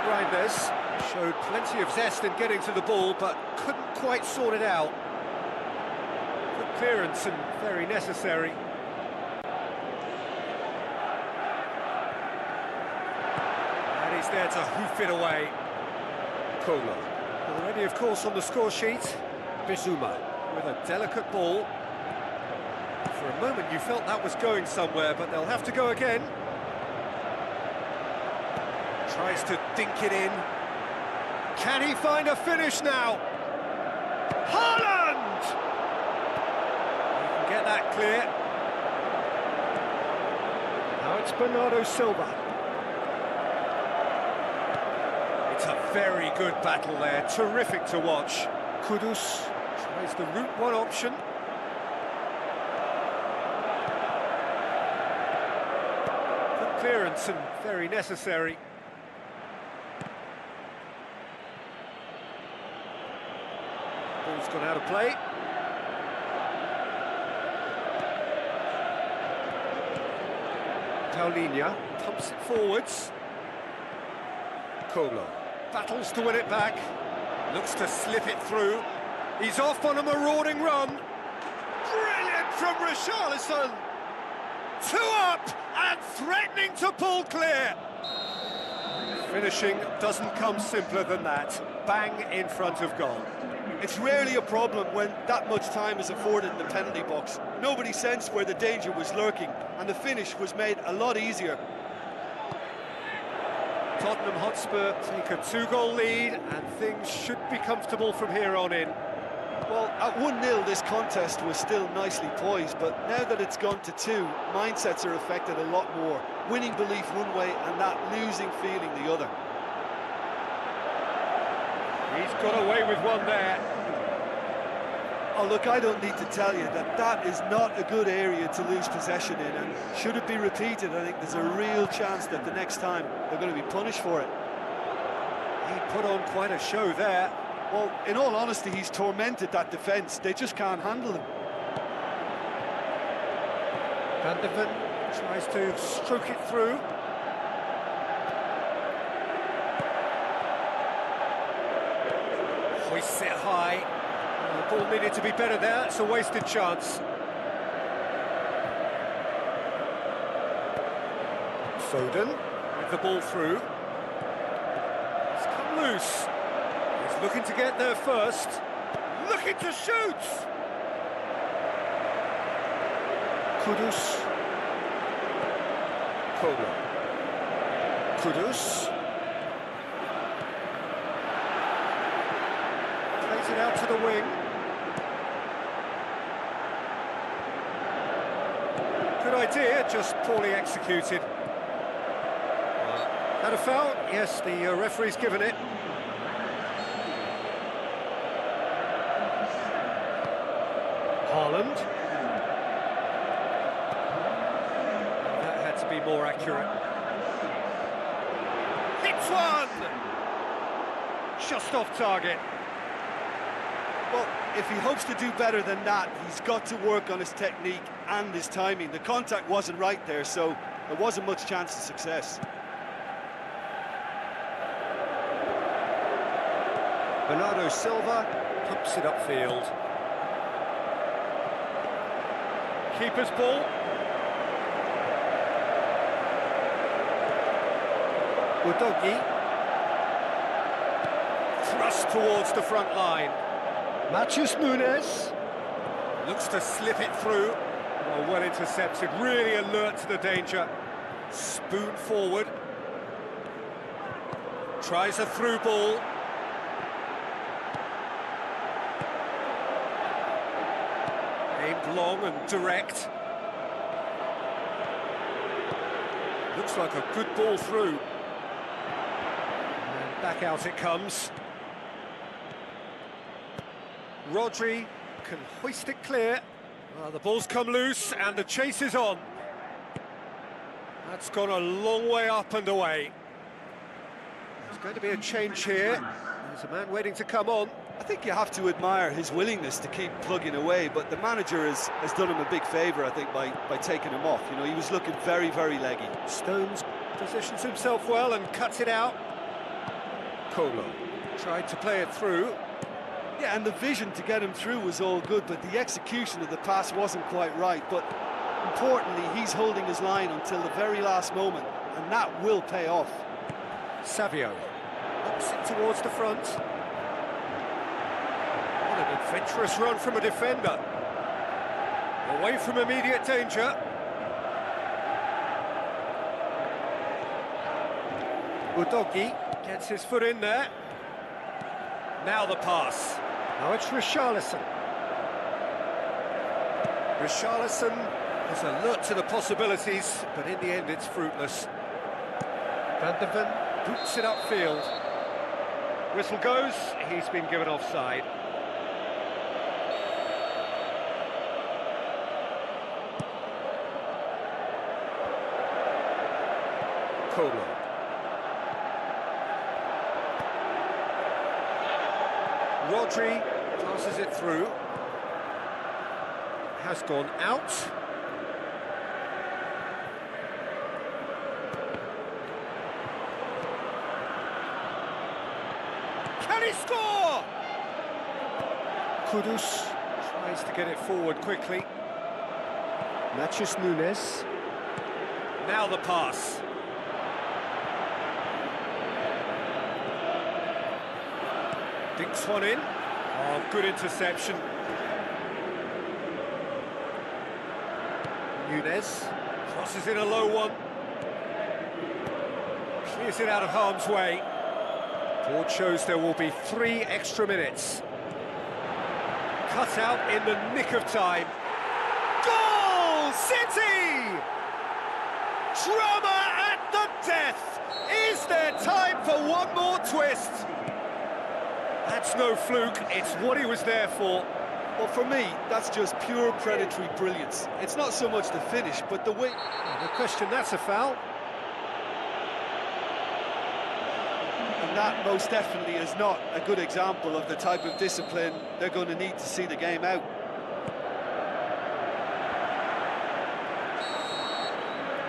Reinders showed plenty of zest in getting to the ball, but couldn't quite sort it out. Good clearance and very necessary. And he's there to hoof it away. Kola. Already, of course, on the score sheet. Bizuma with a delicate ball. For a moment you felt that was going somewhere, but they'll have to go again. Tries to dink it in. Can he find a finish now? Haaland! He can get that clear. Now it's Bernardo Silva. It's a very good battle there, terrific to watch. Kudus tries the route one option. Clearance and very necessary. Ball's gone out of play. Paulinho pumps it forwards. Kolo battles to win it back. Looks to slip it through. He's off on a marauding run. Brilliant from Richarlison. 2 up and threatening to pull clear. Finishing doesn't come simpler than that. Bang in front of goal. It's rarely a problem when that much time is afforded in the penalty box. Nobody sensed where the danger was lurking, and the finish was made a lot easier. Tottenham Hotspur take a 2-goal lead, and things should be comfortable from here on in. Well, at 1-0 this contest was still nicely poised, but now that it's gone to 2, mindsets are affected a lot more. Winning belief one way and that losing feeling the other. He's got away with one there. Oh look, I don't need to tell you that that is not a good area to lose possession in, and should it be repeated, I think there's a real chance that the next time they're going to be punished for it. He put on quite a show there. Well, in all honesty, he's tormented that defence. They just can't handle him. Van de Ven tries to stroke it through. Hoists it high. The ball needed to be better there. It's a wasted chance. Foden with the ball through. It's come loose. He's looking to get there first. Looking to shoot! Kudus. Kola. Kudus. Plays it out to the wing. Good idea, just poorly executed. Had a foul? Yes, the referee's given it. Haaland. That had to be more accurate. Hits one! Just off target. Well, if he hopes to do better than that, he's got to work on his technique and his timing. The contact wasn't right there, so there wasn't much chance of success. Bernardo Silva pumps it upfield. Keeper's ball. Udogi. Thrust towards the front line. Matheus Nunes. Looks to slip it through. Oh, well intercepted, really alert to the danger. Spoon forward. Tries a through ball. Aimed long and direct. Looks like a good ball through. And back out it comes. Rodri can hoist it clear. Well, the ball's come loose and the chase is on. That's gone a long way up and away. There's going to be a change here. There's a man waiting to come on. I think you have to admire his willingness to keep plugging away, but the manager has done him a big favour, I think, by taking him off. You know, he was looking very, very leggy. Stones positions himself well and cuts it out. Colo tried to play it through. Yeah, and the vision to get him through was all good, but the execution of the pass wasn't quite right. But importantly, he's holding his line until the very last moment, and that will pay off. Savio knocks it towards the front. What an adventurous run from a defender. Away from immediate danger. Udogi gets his foot in there. Now the pass. Now it's Richarlison. Richarlison is alert to the possibilities, but in the end it's fruitless. Van der Ven boots it upfield. Whistle goes, he's been given offside. Colo. Rodri passes it through. Has gone out. Can he score? Kudus tries to get it forward quickly. Matthews Nunes. Now the pass. Dinks one in. Oh, good interception. Nunes crosses in a low one. Clears it out of harm's way. Board shows there will be 3 extra minutes. Cut out in the nick of time. Goal City! Drama at the death! Is there time for one more twist? That's no fluke, it's what he was there for. Well, for me, that's just pure predatory brilliance. It's not so much the finish, but the way... No question, that's a foul. And that most definitely is not a good example of the type of discipline they're going to need to see the game out.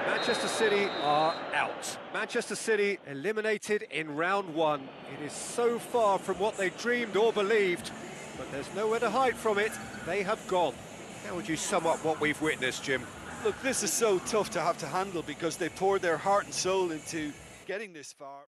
Manchester City are out. Manchester City eliminated in round 1. It is so far from what they dreamed or believed, but there's nowhere to hide from it. They have gone. How would you sum up what we've witnessed, Jim? Look, this is so tough to have to handle because they poured their heart and soul into getting this far.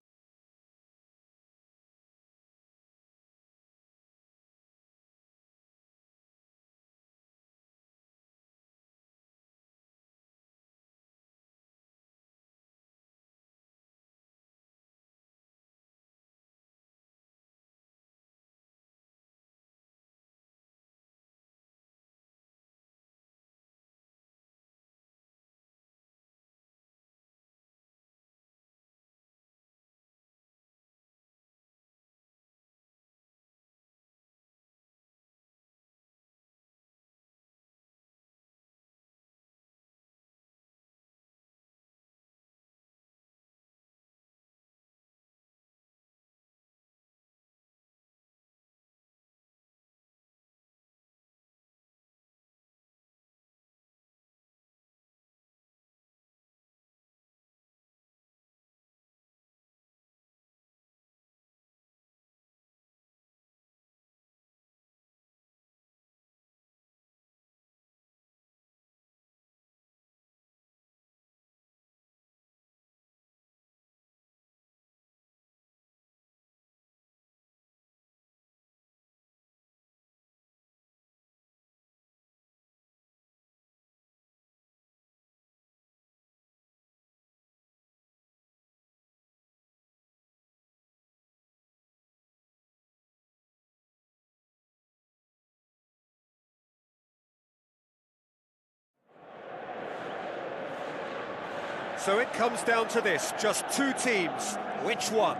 So it comes down to this, just two teams. Which one?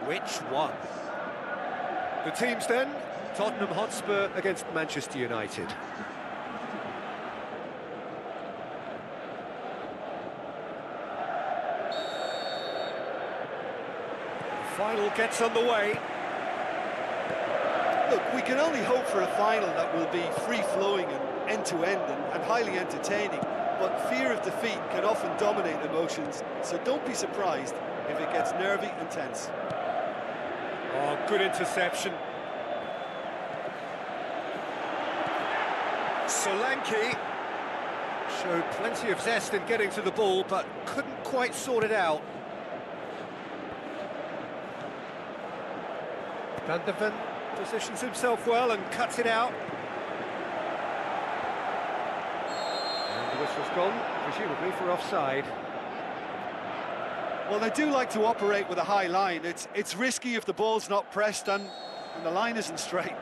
Which one? The teams then, Tottenham Hotspur against Manchester United. The final gets underway. Look, we can only hope for a final that will be free-flowing and end-to-end and highly entertaining, but fear of defeat can often dominate emotions, so don't be surprised if it gets nervy and tense. Oh, good interception. Solanke showed plenty of zest in getting to the ball, but couldn't quite sort it out. Van der Ven positions himself well and cuts it out. And the whistle's gone, presumably for offside. Well, they do like to operate with a high line. It's risky if the ball's not pressed and the line isn't straight.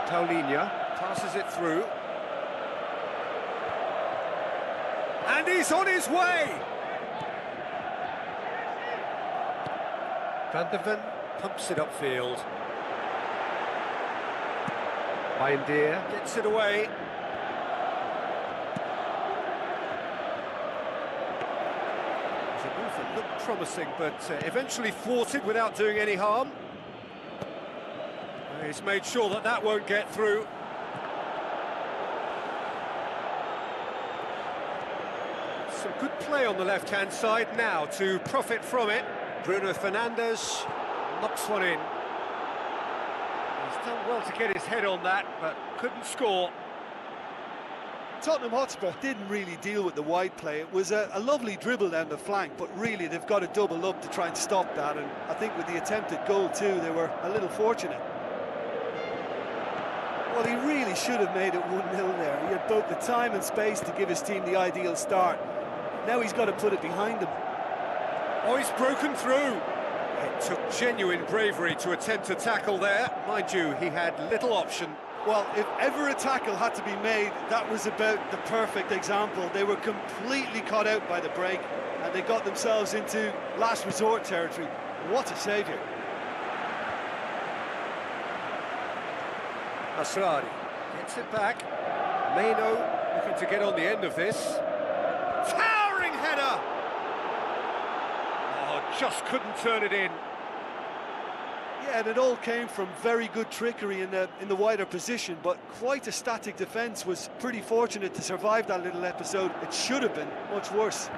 Paulinho passes it through. And he's on his way! Van der Ven pumps it upfield. Bayendier gets it away. It's a move that looked promising, but eventually thwarted without doing any harm. He's made sure that that won't get through. Some good play on the left-hand side now to profit from it. Bruno Fernandes knocks one in. He's done well to get his head on that, but couldn't score. Tottenham Hotspur didn't really deal with the wide play. It was a lovely dribble down the flank, but really they've got to double up to try and stop that, and I think with the attempted goal too, they were a little fortunate. Well, he really should have made it 1-0 there. He had both the time and space to give his team the ideal start. Now he's got to put it behind him. Oh, he's broken through. It took genuine bravery to attempt to tackle there. Mind you, he had little option. Well, if ever a tackle had to be made, that was about the perfect example. They were completely caught out by the break, and they got themselves into last resort territory. What a saviour. Asrari gets it back. Meno looking to get on the end of this. Towering header! Oh, just couldn't turn it in. Yeah, and it all came from very good trickery in the wider position, but quite a static defence. Was pretty fortunate to survive that little episode. It should have been much worse.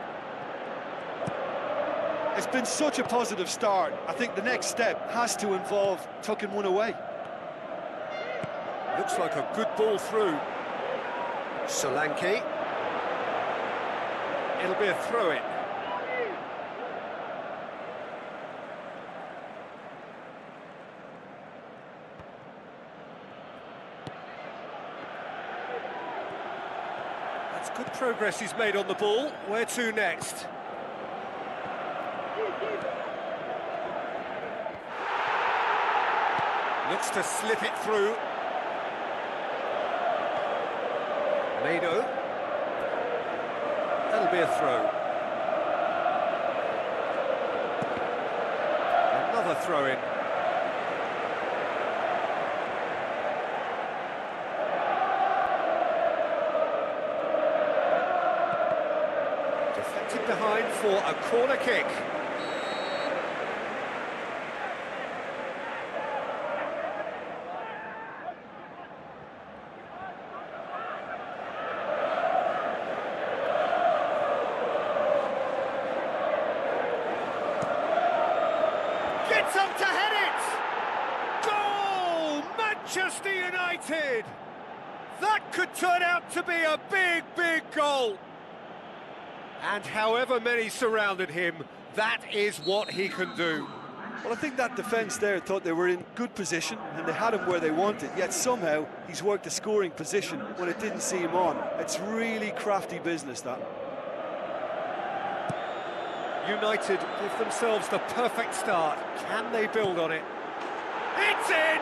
It's been such a positive start. I think the next step has to involve tucking one away. Looks like a good ball through. Solanke. It'll be a throw-in. That's good progress he's made on the ball. Where to next? Looks to slip it through. Meno. That'll be a throw. Another throw-in. Deflected behind for a corner kick. Gets up to head it! Goal! Manchester United! That could turn out to be a big, big goal. And however many surrounded him, that is what he can do. Well, I think that defence there thought they were in good position and they had him where they wanted, yet somehow he's worked a scoring position when it didn't see him on. It's really crafty business, that. United give themselves the perfect start. Can they build on it? It's in!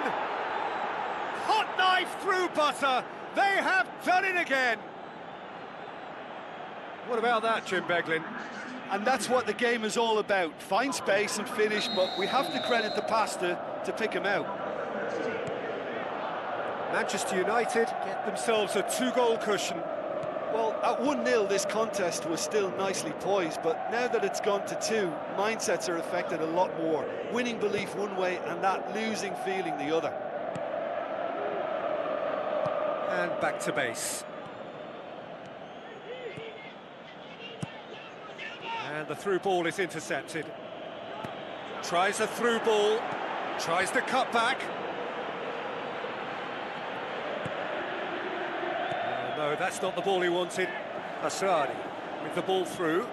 Hot knife through butter, They have done it again! What about that, Jim Beglin? And that's what the game is all about. Find space and finish, but we have to credit the pass to pick him out. Manchester United get themselves a 2-goal cushion. Well, at 1-0, this contest was still nicely poised, but now that it's gone to 2, mindsets are affected a lot more. Winning belief one way and that losing feeling the other. And back to base. And the through ball is intercepted. Tries a through ball, tries to cut back. No, that's not the ball he wanted. Asrari with the ball through.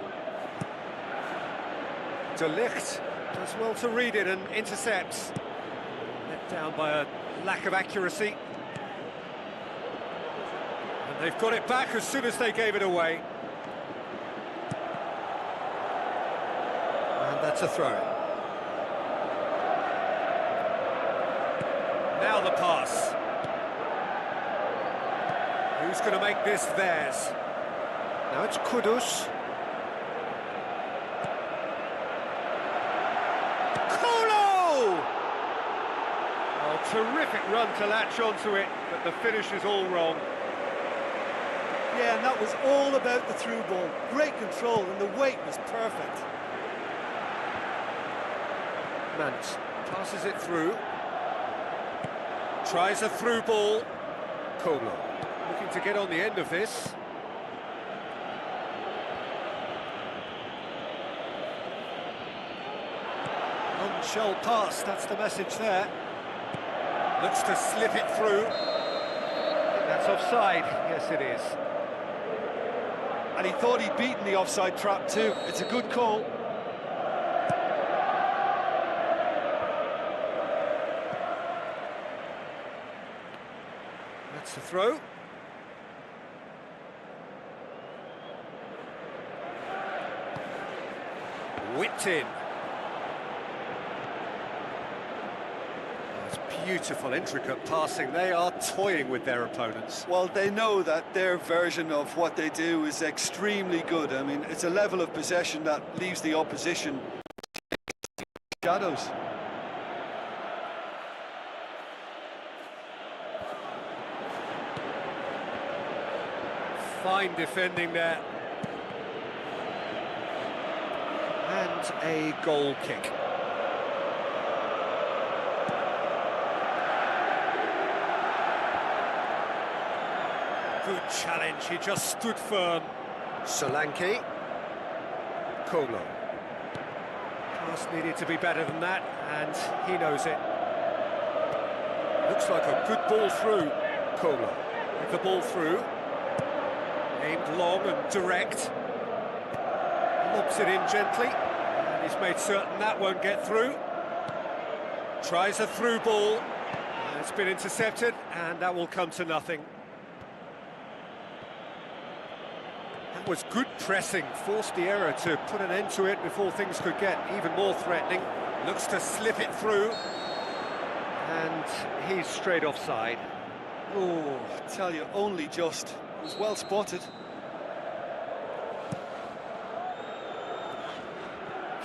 De Ligt does well to read it and intercepts. Let down by a lack of accuracy. And they've got it back as soon as they gave it away. And that's a throw. Now the pass. Who's going to make this theirs? Now it's Kudus. Kolo! Oh, terrific run to latch onto it, but the finish is all wrong. Yeah, and that was all about the through ball. Great control, and the weight was perfect. Mant passes it through. Tries a through ball. Kolo looking to get on the end of this. Non-shell pass, that's the message there. Looks to slip it through. I think that's offside. Yes, it is. And he thought he'd beaten the offside trap too. It's a good call. That's the throw. Whipped in. That's beautiful, intricate passing. They are toying with their opponents. Well, they know that their version of what they do is extremely good. I mean, it's a level of possession that leaves the opposition shadows. Fine defending there. And a goal kick. Good challenge, he just stood firm. Solanke. Kolo. Pass needed to be better than that, and he knows it. Looks like a good ball through. Kolo with the ball through. Aimed long and direct. Lobs it in gently, and he's made certain that won't get through. Tries a through ball, and it's been intercepted, and that will come to nothing. That was good pressing, forced the error to put an end to it before things could get even more threatening. Looks to slip it through, and he's straight offside. Oh, I tell you, only just. It was well spotted.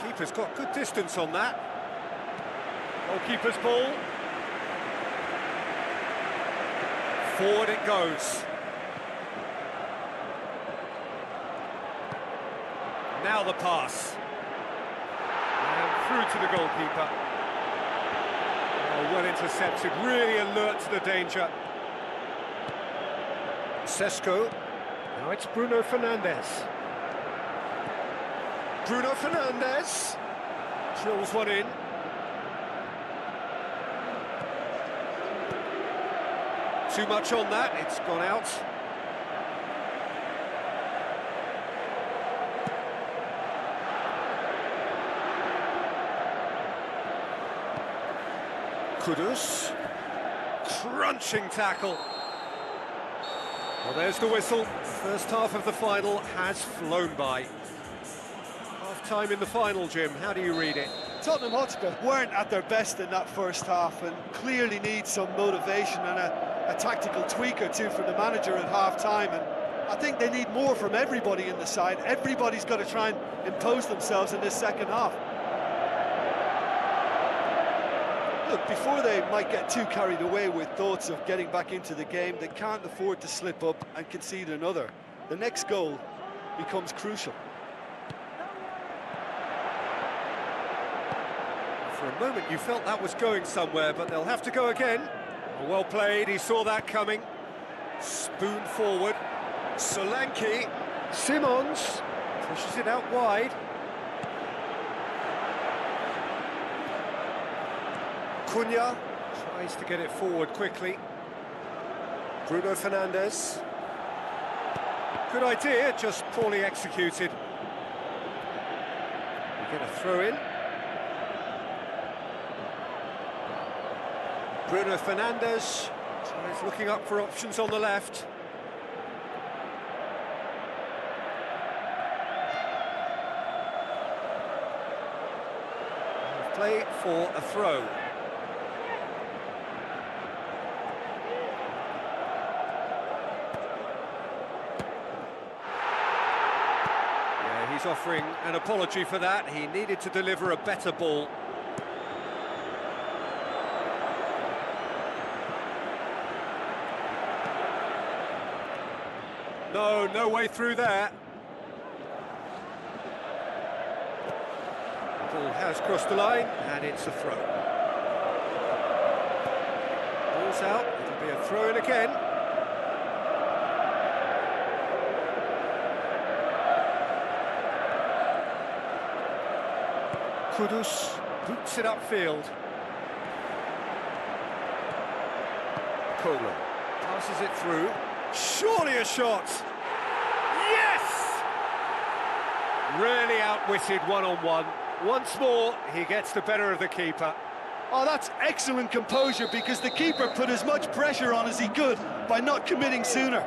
Keeper's got good distance on that. Goalkeeper's ball. Forward it goes. Now the pass. And through to the goalkeeper. Oh, well intercepted, really alert to the danger. Sesko. Now it's Bruno Fernandes. Bruno Fernandes drills one in. Too much on that, it's gone out. Kudus. Crunching tackle. Well, there's the whistle. First half of the final has flown by. Half-time in the final, Jim. How do you read it? Tottenham Hotspur weren't at their best in that first half and clearly need some motivation and a tactical tweak or two from the manager at half-time, and I think they need more from everybody in the side. Everybody's got to try and impose themselves in this second half. Look, before they might get too carried away with thoughts of getting back into the game, they can't afford to slip up and concede another. The next goal becomes crucial. For a moment you felt that was going somewhere, but they'll have to go again. Well played, he saw that coming. Spoon forward. Solanke. Simons pushes it out wide. Cunha tries to get it forward quickly. Bruno Fernandes. Good idea, just poorly executed. We get a throw in. Bruno Fernandes tries looking up for options on the left. Play for a throw. Yeah, he's offering an apology for that. He needed to deliver a better ball. No way through there. The ball has crossed the line, and it's a throw. Ball's out, it'll be a throw in again. Kudus boots it upfield. Polo passes it through. Surely a shot! Yes! Really outwitted one-on-one. Once more, he gets the better of the keeper. Oh, that's excellent composure, because the keeper put as much pressure on as he could by not committing sooner.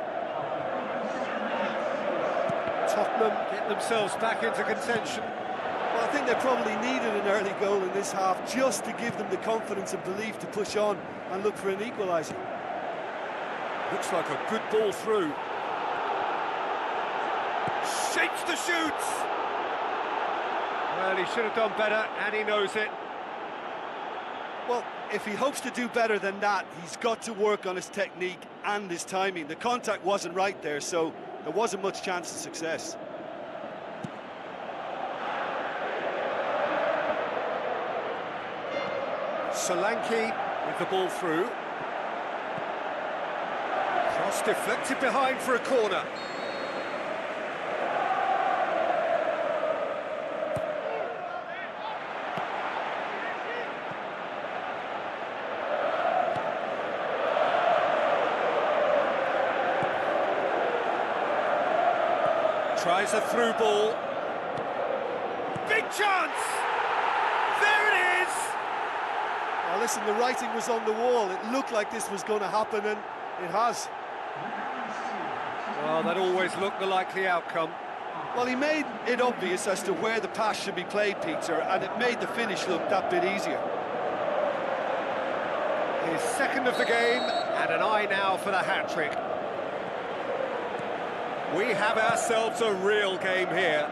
Tottenham get themselves back into contention. Well, I think they probably needed an early goal in this half just to give them the confidence and belief to push on and look for an equaliser. Looks like a good ball through. Shapes the shoot! Well, he should have done better, and he knows it. Well, if he hopes to do better than that, he's got to work on his technique and his timing. The contact wasn't right there, so there wasn't much chance of success. Solanke with the ball through. Cross deflected behind for a corner. Tries a through ball. Big chance! There it is! Well, listen, the writing was on the wall. It looked like this was going to happen, and it has. Well, that always looked the likely outcome. Well, he made it obvious as to where the pass should be played, Peter, and it made the finish look that bit easier. His second of the game, and an eye now for the hat-trick. We have ourselves a real game here.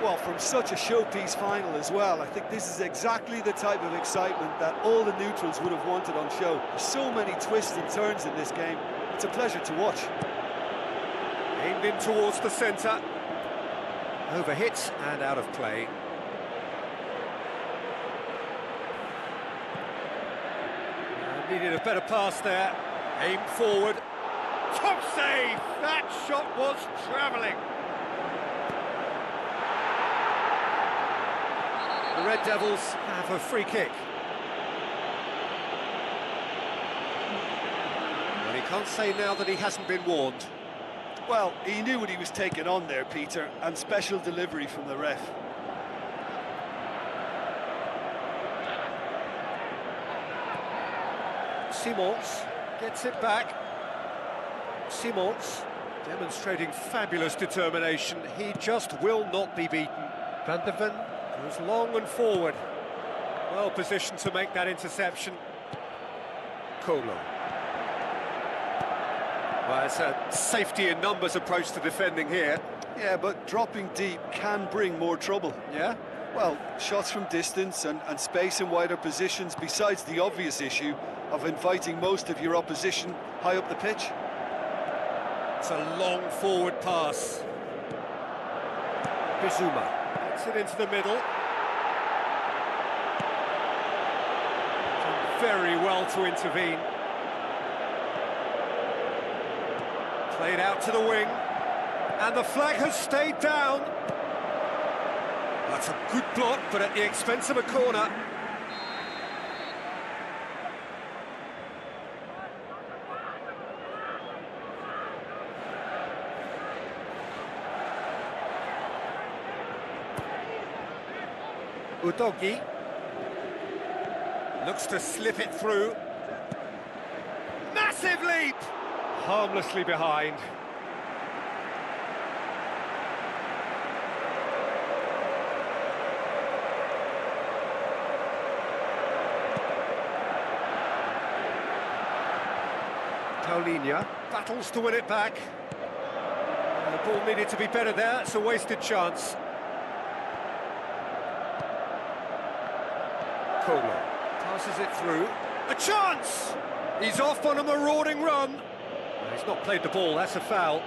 Well, from such a showpiece final as well, I think this is exactly the type of excitement that all the neutrals would have wanted on show. There's so many twists and turns in this game. It's a pleasure to watch. Aimed in towards the centre. Overhit and out of play. Needed a better pass there. Aimed forward. Top save! That shot was travelling. The Red Devils have a free kick. Well, he can't say now that he hasn't been warned. Well, he knew what he was taking on there, Peter, and special delivery from the ref. Simons gets it back. Simons demonstrating fabulous determination. He just will not be beaten. Van der Ven goes long and forward. Well positioned to make that interception. Colo. Well, it's a safety in numbers approach to defending here. Yeah, but dropping deep can bring more trouble. Yeah? Well, shots from distance and space in wider positions, besides the obvious issue of inviting most of your opposition high up the pitch. It's a long forward pass. Bizuma gets it into the middle. Done very well to intervene. Played out to the wing. And the flag has stayed down. That's a good block, but at the expense of a corner. Udogi looks to slip it through. Massive leap! Harmlessly behind. Paulinho battles to win it back. And the ball needed to be better there. It's a wasted chance. Colo passes it through. A chance! He's off on a marauding run. He's not played the ball, that's a foul.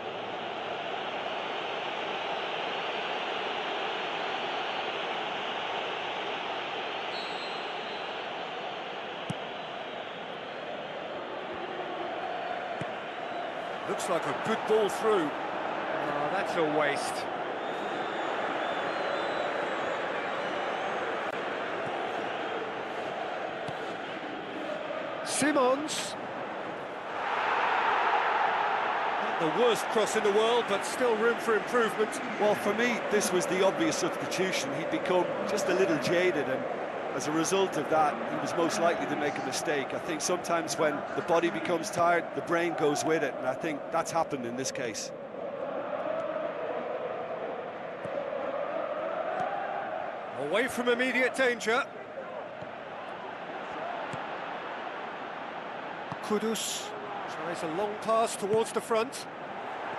Looks like a good ball through. Oh, that's a waste. Simons. Not the worst cross in the world, but still room for improvement. Well, for me, this was the obvious substitution. He'd become just a little jaded, and as a result of that, he was most likely to make a mistake. I think sometimes when the body becomes tired, the brain goes with it, and I think that's happened in this case. Away from immediate danger. Kudus tries a long pass towards the front.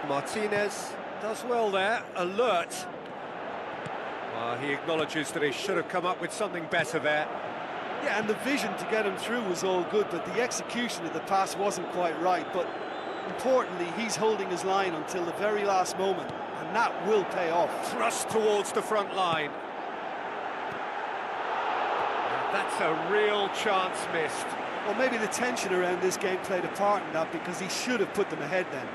Martinez does well there, alert. He acknowledges that he should have come up with something better there. Yeah, and the vision to get him through was all good, but the execution of the pass wasn't quite right. But importantly, he's holding his line until the very last moment, and that will pay off. Thrust towards the front line. That's a real chance missed. Well, maybe the tension around this game played a part in that, because he should have put them ahead then.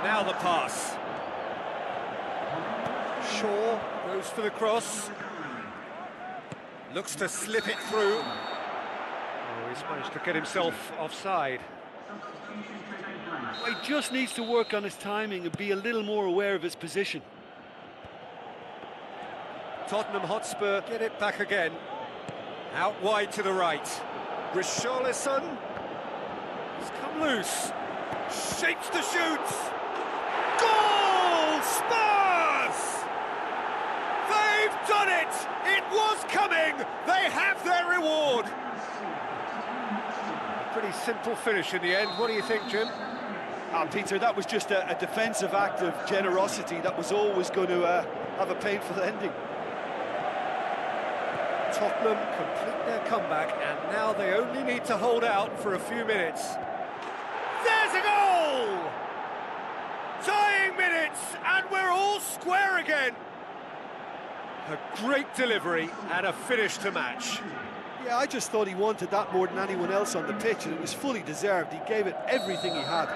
Now the pass. Shaw goes for the cross. Looks to slip it through. Oh, he's managed to get himself offside. Well, he just needs to work on his timing and be a little more aware of his position. Tottenham Hotspur get it back again. Out wide to the right. Richarlison has come loose. Shapes to shoot. Goal! Spurs! They've done it! It was coming! They have their reward! A pretty simple finish in the end. What do you think, Jim? Peter, that was just a defensive act of generosity that was always going to have a painful ending. Tottenham complete their comeback, and now they only need to hold out for a few minutes. There's a goal! Dying minutes, and we're all square again. A great delivery and a finish to match. Yeah, I just thought he wanted that more than anyone else on the pitch, and it was fully deserved. He gave it everything he had.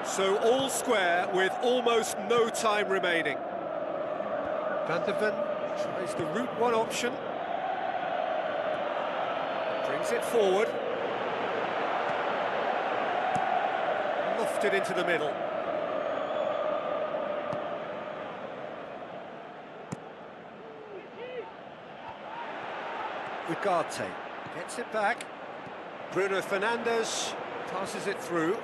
So all square with almost no time remaining. Van der Ven tries the route one option. Brings it forward. Lofted into the middle. Ugarte gets it back. Bruno Fernandes passes it through.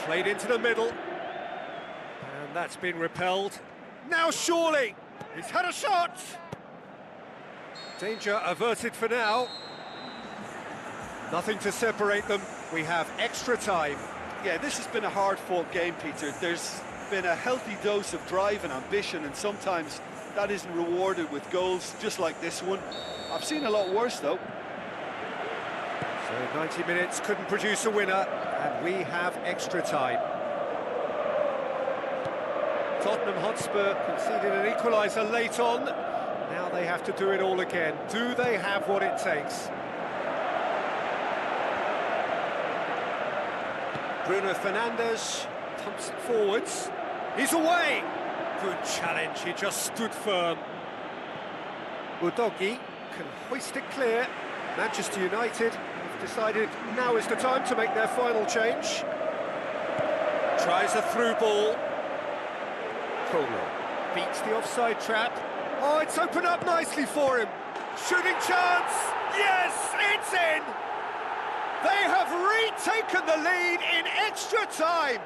Played into the middle. And that's been repelled. Now surely! He's had a shot! Danger averted for now. Nothing to separate them. We have extra time. Yeah, this has been a hard-fought game, Peter. There's been a healthy dose of drive and ambition, and sometimes that isn't rewarded with goals, just like this one. I've seen a lot worse, though. So 90 minutes couldn't produce a winner, and we have extra time. Tottenham Hotspur conceded an equaliser late on. Now they have to do it all again. Do they have what it takes? Bruno Fernandes pumps it forwards. He's away! Good challenge, he just stood firm. Udogi can hoist it clear. Manchester United have decided now is the time to make their final change. Tries a through ball. Coleman beats the offside trap. Oh, it's opened up nicely for him. Shooting chance! Yes, it's in! They have retaken the lead in extra time!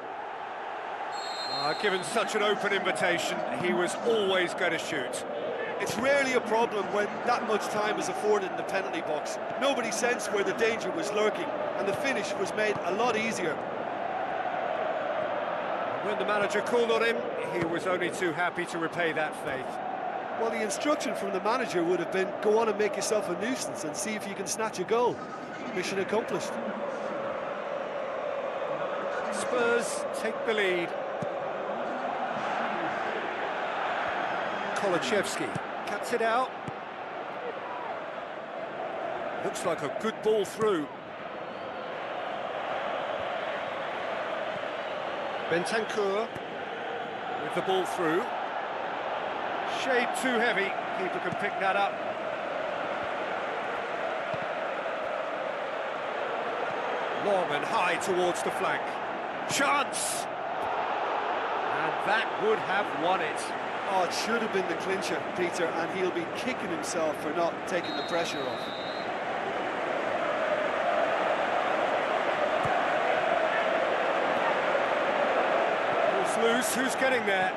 Given such an open invitation, he was always going to shoot. It's rarely a problem when that much time is afforded in the penalty box. Nobody sensed where the danger was lurking, and the finish was made a lot easier. When the manager called on him, he was only too happy to repay that faith. Well, the instruction from the manager would have been, go on and make yourself a nuisance and see if you can snatch a goal. Mission accomplished. Spurs take the lead. Kolachevsky cuts it out. Looks like a good ball through. Bentancur with the ball through. Shade too heavy. Keeper can pick that up. Long and high towards the flank. Chance! And that would have won it. Oh, it should have been the clincher, Peter, and he'll be kicking himself for not taking the pressure off. Ball's loose, who's getting there?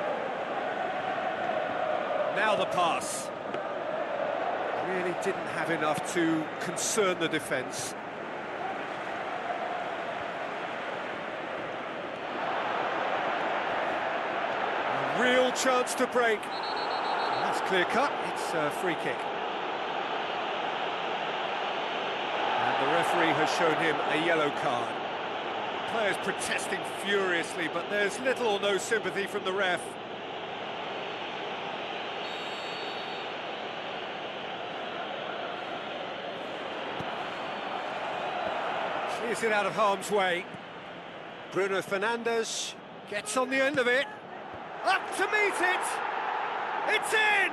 Now the pass. Really didn't have enough to concern the defence. Real chance to break. That's clear cut, it's a free kick. And the referee has shown him a yellow card. Players protesting furiously, but there's little or no sympathy from the ref. Clears it out of harm's way. Bruno Fernandes gets on the end of it. Up to meet it! It's in!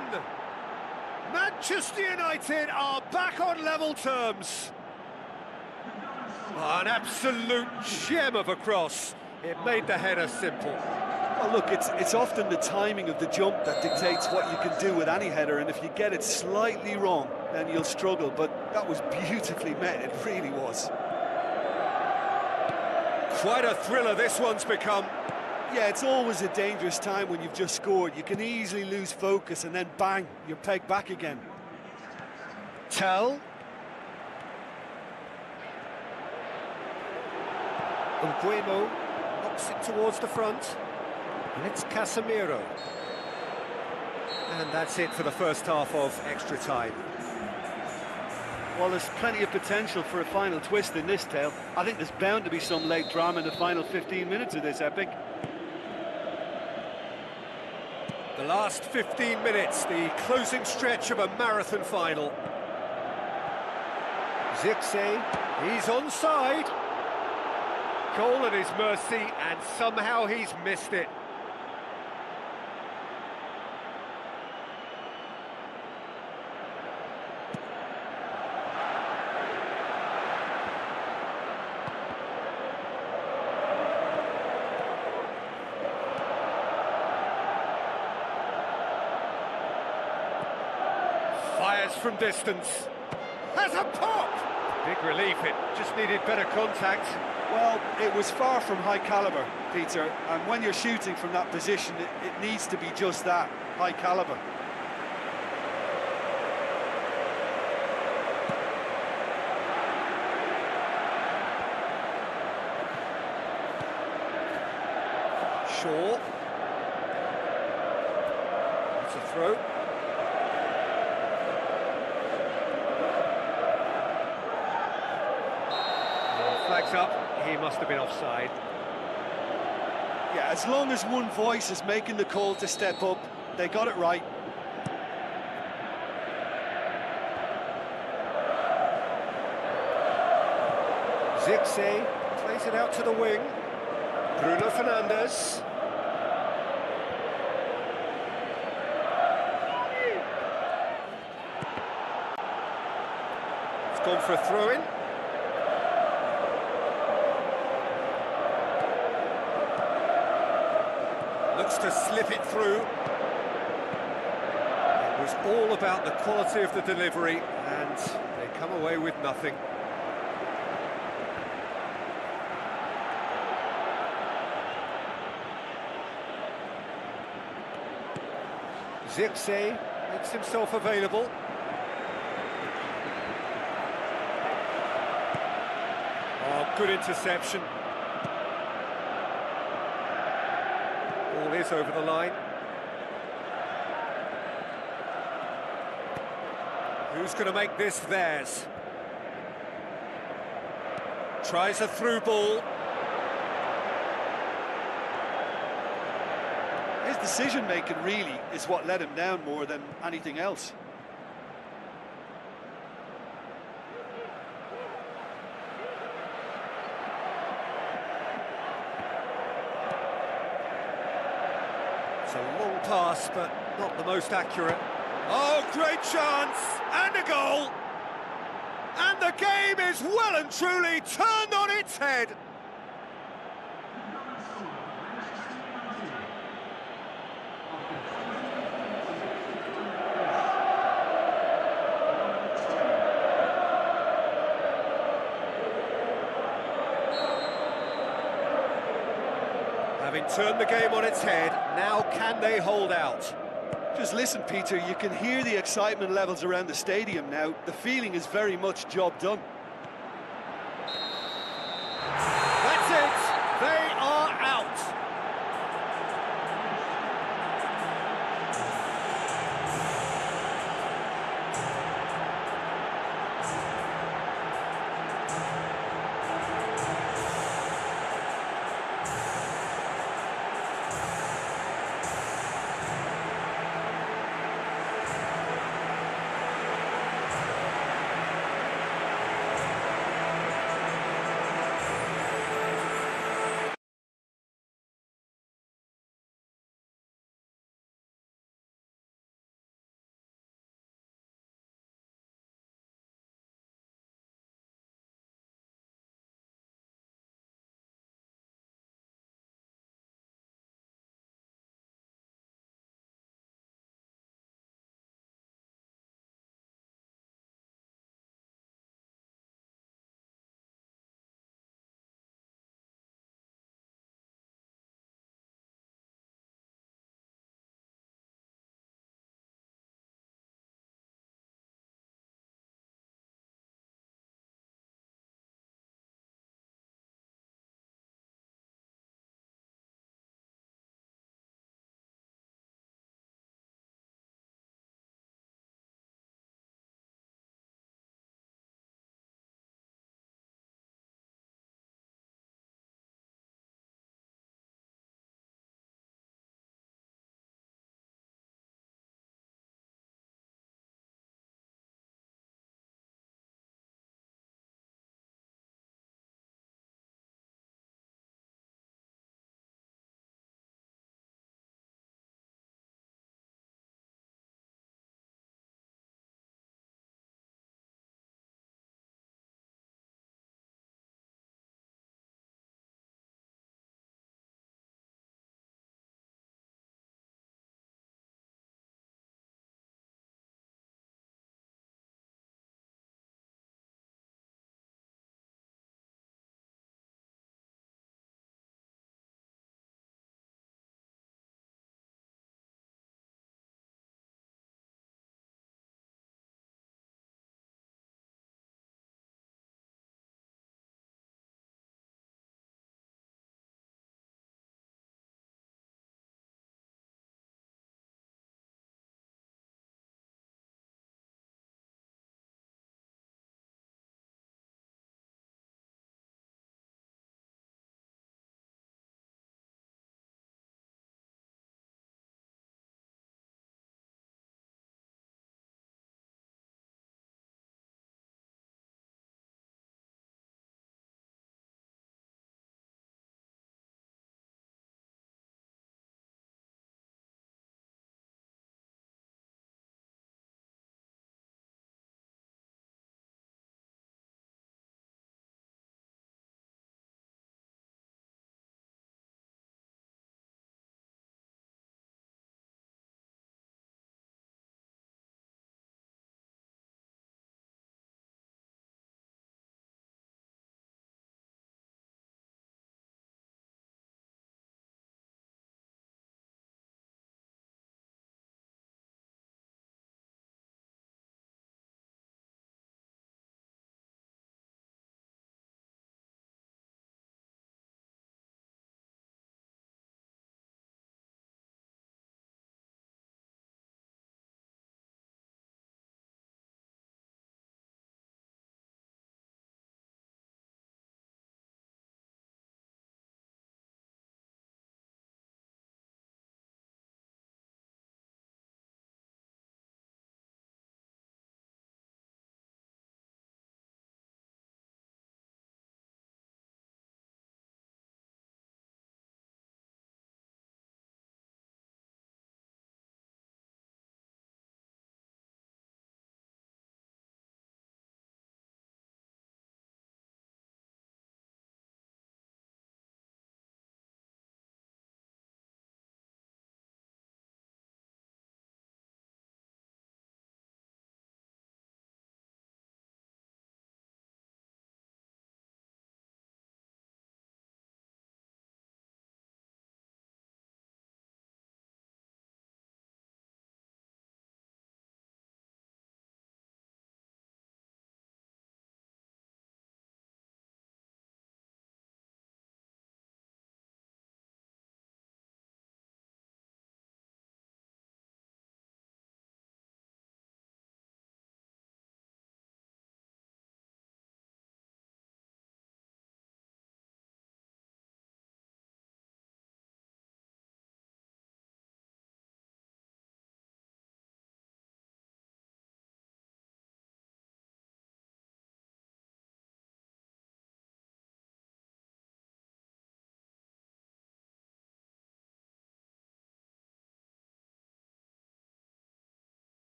Manchester United are back on level terms. Oh, an absolute gem of a cross. It made the header simple. Well, look, it's often the timing of the jump that dictates what you can do with any header, and if you get it slightly wrong, then you'll struggle, but that was beautifully met, it really was. Quite a thriller this one's become. Yeah, it's always a dangerous time when you've just scored. You can easily lose focus and then bang, you're pegged back again. Tell. Umbuemo knocks it towards the front. And it's Casemiro. And that's it for the first half of extra time. Well, there's plenty of potential for a final twist in this tale. I think there's bound to be some late drama in the final 15 minutes of this epic. The last 15 minutes, the closing stretch of a marathon final. Zirkzee, he's onside. Goal at his mercy, and somehow he's missed it. Fires from distance. Has a pop! Big relief, it just needed better contact. Well, it was far from high caliber, Peter, and when you're shooting from that position, it needs to be just that, high caliber. Shaw. It's a throw. Flags up. He must have been offside. Yeah, as long as one voice is making the call to step up, they got it right. Zirkzee plays it out to the wing. Bruno Fernandes. It's gone for a throw-in. Looks to slip it through. It was all about the quality of the delivery, and they come away with nothing. Zirkzee makes himself available. Oh, good interception. Ball is over the line. Who's going to make this theirs? Tries a through ball. His decision-making really is what let him down more than anything else. It's a long pass, but not the most accurate. Oh, great chance! And a goal! And the game is well and truly turned on its head! Having turned the game on its head, now can they hold out? Just listen, Peter, you can hear the excitement levels around the stadium now. The feeling is very much job done. That's it! They are out!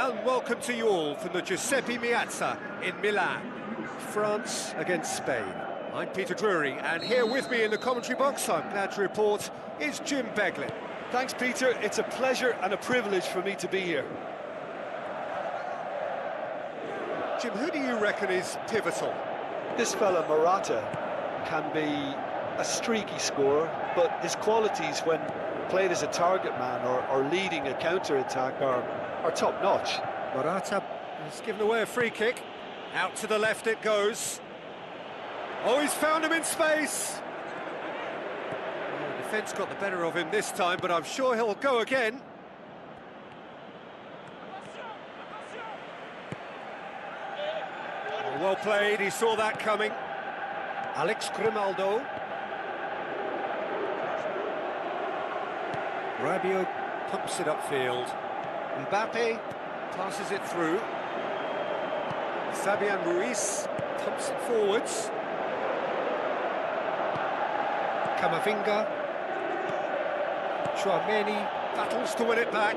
and welcome to you all from the Giuseppe Meazza in Milan. France against Spain. I'm Peter Drury, and here with me in the commentary box, I'm glad to report, is Jim Beglin. Thanks, Peter. It's a pleasure and a privilege for me to be here. Jim, who do you reckon is pivotal? This fella, Morata, can be a streaky scorer, but his qualities when played as a target man or leading a counter-attack are top-notch. Morata has given away a free kick. Out to the left it goes. Oh, he's found him in space. The defence got the better of him this time, but I'm sure he'll go again. Oh, well played, he saw that coming. Alex Grimaldo. Rabiot pumps it upfield. Mbappe passes it through. Fabian Ruiz pumps it forwards. Camavinga. Chouameni battles to win it back.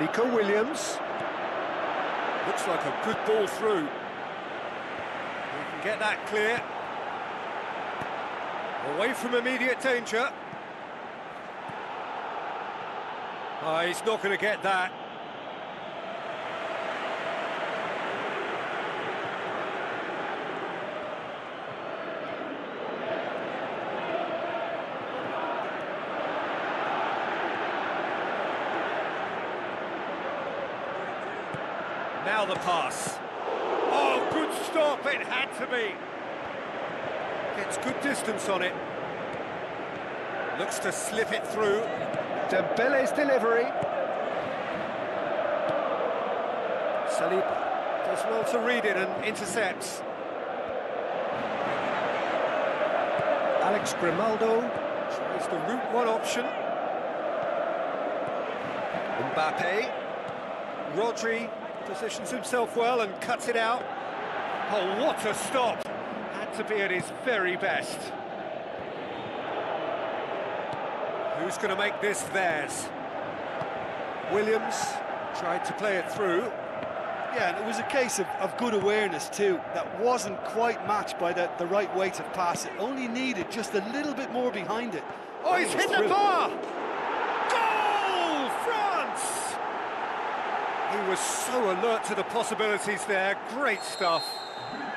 Nico Williams. Looks like a good ball through. He can get that clear. Away from immediate danger. Oh, he's not going to get that. Now the pass. Oh, good stop, it had to be. Gets good distance on it. Looks to slip it through. Dembele's delivery. Saliba does well to read it and intercepts. Alex Grimaldo tries the route one option. Mbappe. Rodri positions himself well and cuts it out. Oh, what a stop! Had to be at his very best. Who's going to make this theirs? Williams tried to play it through. Yeah, and it was a case of good awareness too. That wasn't quite matched by the right weight of pass. It only needed just a little bit more behind it. Oh, he's hit the bar! Goal! France! He was so alert to the possibilities there. Great stuff.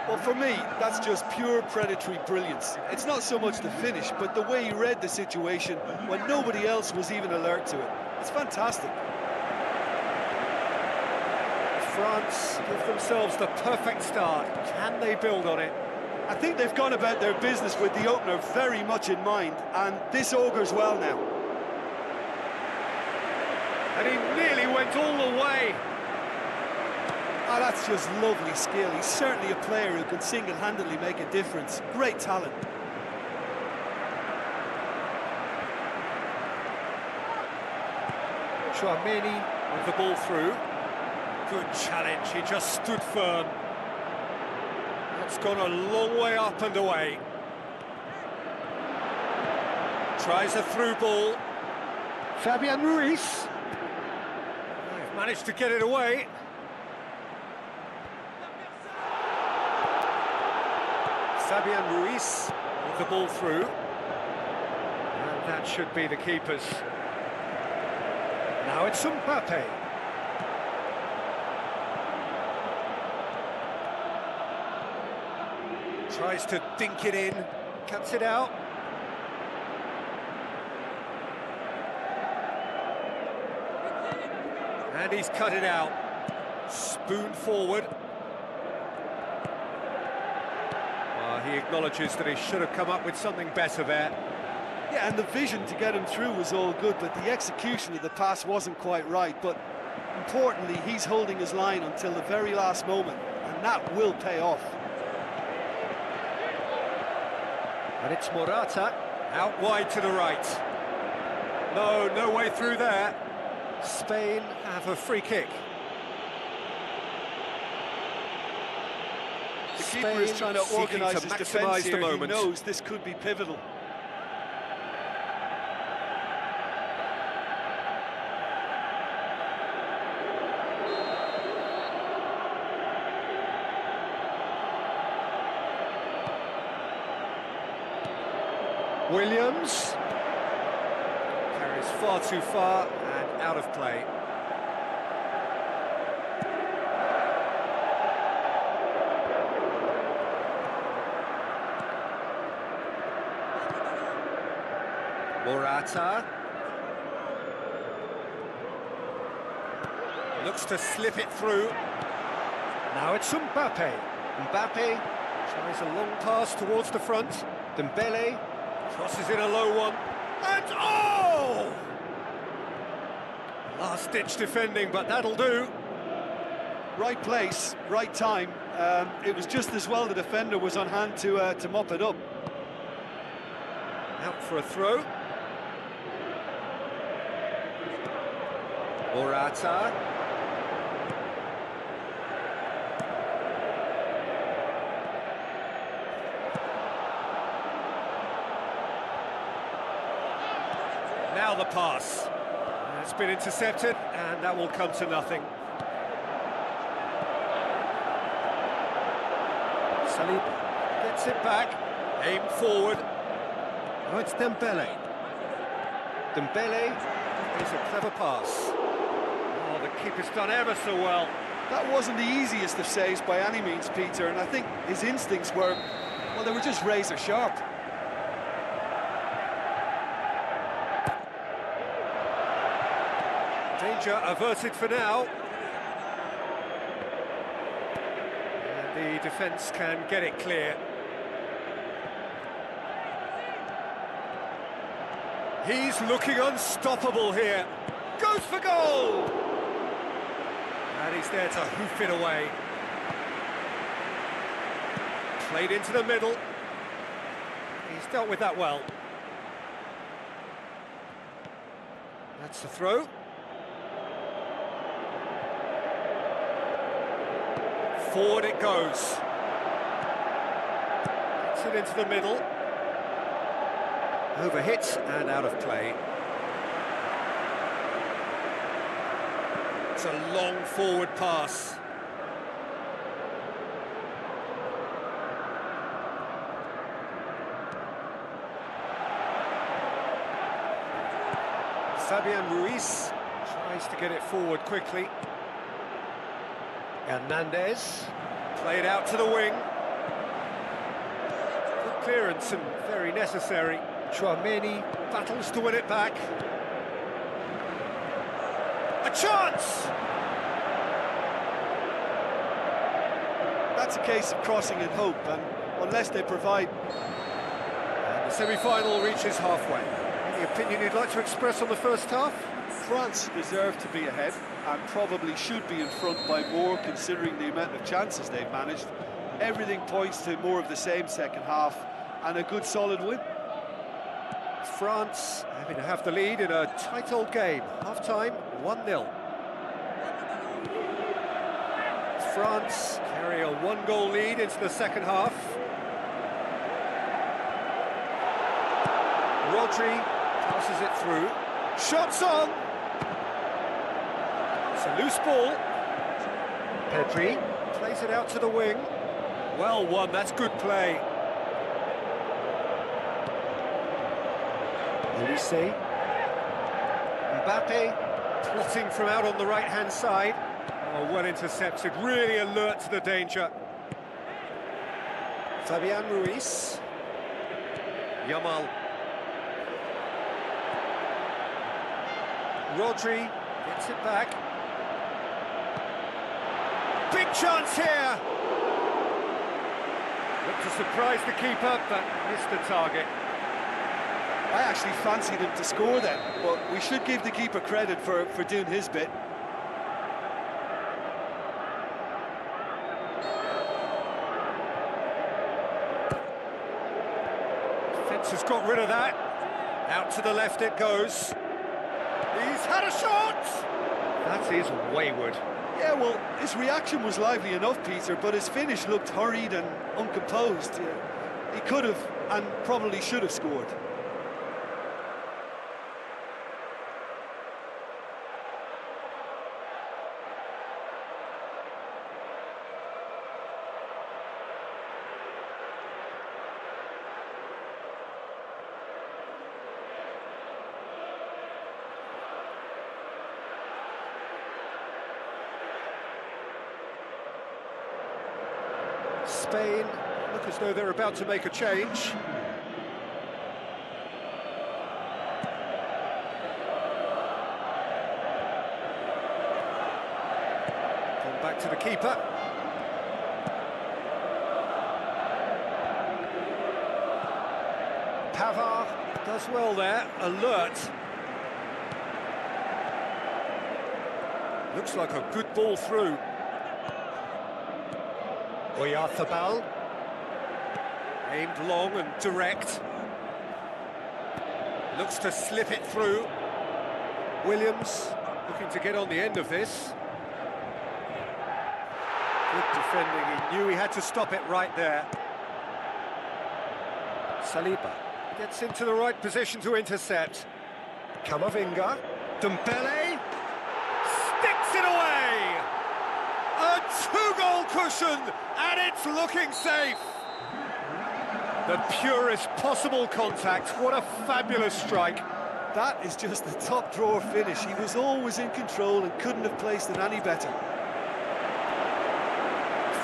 Well, for me, that's just pure predatory brilliance. It's not so much the finish, but the way he read the situation when nobody else was even alert to it. It's fantastic. France give themselves the perfect start. Can they build on it? I think they've gone about their business with the opener very much in mind, and this augurs well now. And he nearly went all the way. Oh, that's just lovely skill. He's certainly a player who can single-handedly make a difference. Great talent. Chouameni with the ball through. Good challenge, he just stood firm. That's gone a long way up and away. Tries a through ball. Fabian Ruiz. They've managed to get it away. Fabian Ruiz with the ball through. And that should be the keeper's. Now it's Mbappe. Tries to dink it in, cuts it out. And he's cut it out. Spoon forward. He acknowledges that he should have come up with something better there. Yeah, and the vision to get him through was all good, but the execution of the pass wasn't quite right. But importantly, he's holding his line until the very last moment, and that will pay off. And it's Morata, out wide to the right. No way through there. Spain have a free kick. The keeper is trying to organise his defence here. He knows this could be pivotal. Williams. Carries far too far and out of play. Morata. Looks to slip it through. Now it's Mbappe. Mbappe tries a long pass towards the front. Dembele crosses in a low one. And oh! Last-ditch defending, but that'll do. Right place, right time. It was just as well the defender was on hand to mop it up. Out for a throw. Morata. Now the pass. It's been intercepted, and that will come to nothing. Saliba gets it back, aim forward. Oh, it's Dembele. Dembele is a clever pass. Oh, the keeper's done ever so well. That wasn't the easiest of saves by any means, Peter, and I think his instincts were, well, they were just razor sharp. Danger averted for now. And the defence can get it clear. He's looking unstoppable here. Goes for goal! And he's there to hoof it away. Played into the middle. He's dealt with that well. That's the throw. Forward it goes. Gets it into the middle. Overhit and out of play. It's a long forward pass. Fabian Ruiz tries to get it forward quickly. Hernandez played out to the wing. Good clearance and very necessary. Chouameni battles to win it back. A chance! That's a case of crossing in hope, and unless they provide... And the semi-final reaches halfway. Any opinion you'd like to express on the first half? France deserve to be ahead and probably should be in front by more, considering the amount of chances they've managed. Everything points to more of the same second half and a good solid win. France having to have the lead in a tight old game. Half-time, 1-0. France carry a one-goal lead into the second half. Rodri passes it through. Shots on! It's a loose ball. Pedri plays it out to the wing. Well won, that's good play. Olise. Mbappe plotting from out on the right-hand side. Oh, well intercepted, really alert to the danger. Fabian Ruiz. Yamal. Rodri gets it back. Big chance here! Looked to surprise the keeper, but missed the target. I actually fancied him to score then, but we should give the keeper credit for doing his bit. Defence has got rid of that. Out to the left it goes. He's had a shot! That is wayward. Yeah, well, his reaction was lively enough, Peter, but his finish looked hurried and uncomposed. Yeah, he could have and probably should have scored. Spain look as though they're about to make a change. Come back to the keeper. Pavard does well there, alert. Looks like a good ball through. Oyarzabal. Aimed long and direct. Looks to slip it through. Williams looking to get on the end of this. Good defending, he knew he had to stop it right there. Saliba gets into the right position to intercept. Camavinga. Dembele sticks it away! A two-goal cushion, and it's looking safe! The purest possible contact, what a fabulous strike. That is just the top drawer finish. He was always in control and couldn't have placed it any better.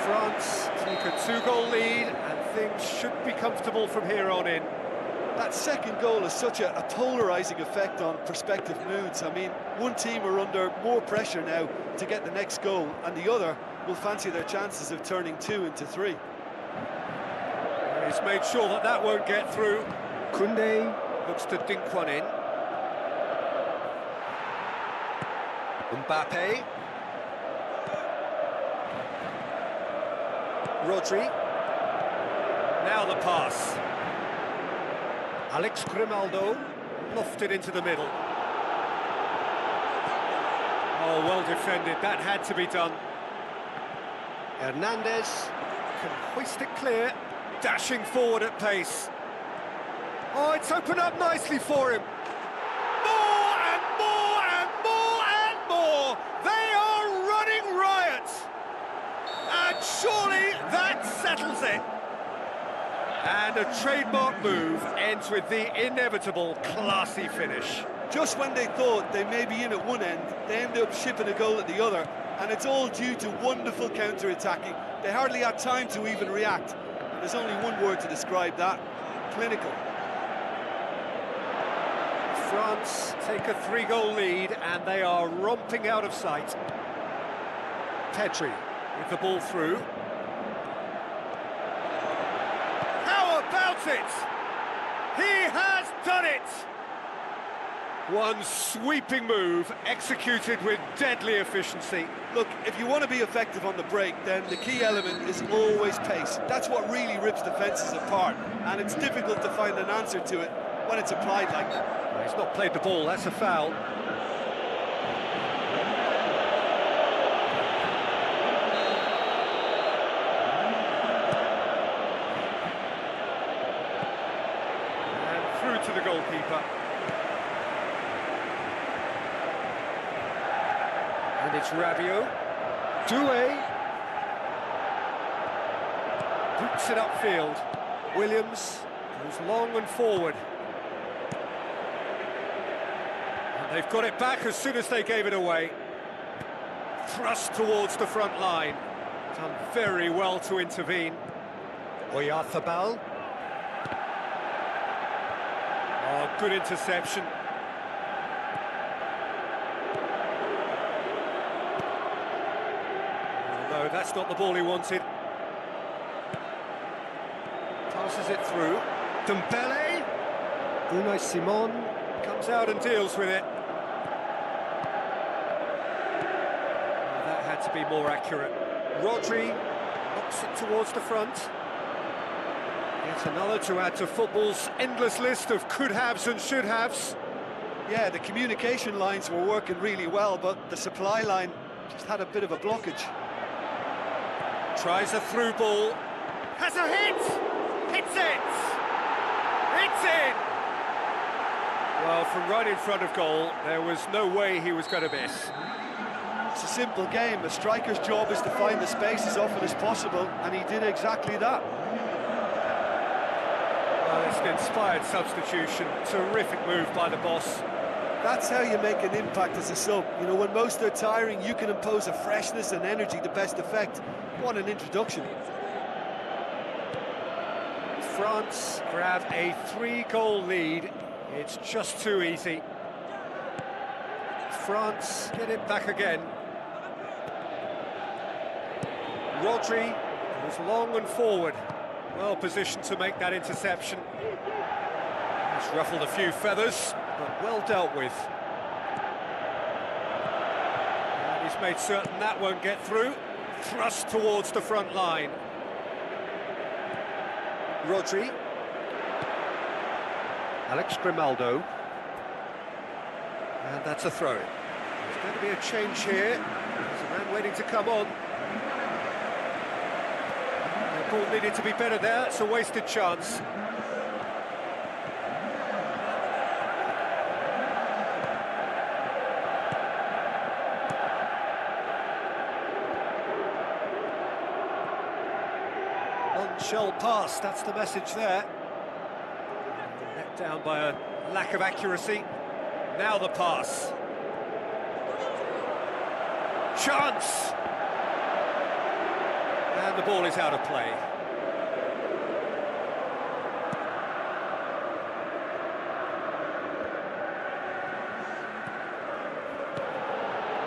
France take a two-goal lead, and things should be comfortable from here on in. That second goal has such a polarising effect on prospective moods. I mean, one team are under more pressure now to get the next goal, and the other will fancy their chances of turning 2 into 3. He's made sure that that won't get through. Koundé looks to dink one in. Mbappe. Rodri. Now the pass. Alex Grimaldo lofted into the middle. Oh, well defended, that had to be done. Hernandez can hoist it clear, dashing forward at pace. Oh, it's opened up nicely for him. More and more and more and more. They are running riot. And surely that settles it. And a trademark move ends with the inevitable classy finish. Just when they thought they may be in at one end, they end up shipping a goal at the other, and it's all due to wonderful counter-attacking. They hardly had time to even react, and there's only one word to describe that: clinical. France take a 3-goal lead, and they are romping out of sight. Pedri with the ball through. How about it? He has done it! One sweeping move, executed with deadly efficiency. Look, if you want to be effective on the break, then the key element is always pace. That's what really rips defences apart, and it's difficult to find an answer to it when it's applied like that. Well, he's not played the ball, that's a foul. And through to the goalkeeper. And it's Rabiot. Doué. Boots it upfield. Williams goes long and forward. And they've got it back as soon as they gave it away. Thrust towards the front line. Done very well to intervene. Oyarzabal. Oh, good interception. No, that's not the ball he wanted. Passes it through. Dembele. Unai Simon comes out and deals with it. Oh, that had to be more accurate. Rodri knocks it towards the front. Yet another to add to football's endless list of could-haves and should-haves. Yeah, the communication lines were working really well, but the supply line just had a bit of a blockage. Tries a through ball. Has a hit! Hits it! It's in! Well, from right in front of goal, there was no way he was going to miss. It's a simple game. A striker's job is to find the space as often as possible, and he did exactly that. Well, it's an inspired substitution. Terrific move by the boss. That's how you make an impact as a sub. You know, when most are tiring, you can impose a freshness and energy to best effect. What an introduction. France grab a 3-goal lead. It's just too easy. France get it back again. Rodri was long and forward, well positioned to make that interception. He's ruffled a few feathers, but well dealt with. And he's made certain that won't get through. Thrust towards the front line. Rodri. Alex Grimaldo. And that's a throw. There's going to be a change here. There's a man waiting to come on. The ball needed to be better there. It's a wasted chance. Shell pass, that's the message there. Let down by a lack of accuracy. Now the pass. Chance! And the ball is out of play.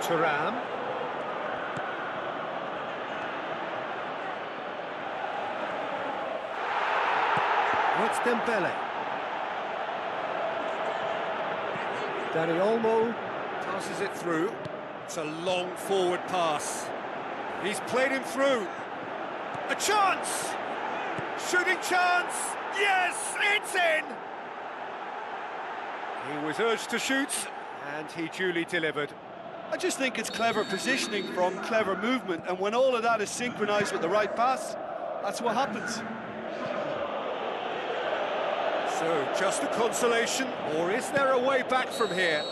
Thuram. It's Dembele. Dani Olmo passes it through. It's a long forward pass. He's played him through. A chance! Shooting chance! Yes, it's in! He was urged to shoot, and he duly delivered. I just think it's clever positioning from clever movement, and when all of that is synchronised with the right pass, that's what happens. So, just a consolation, or is there a way back from here?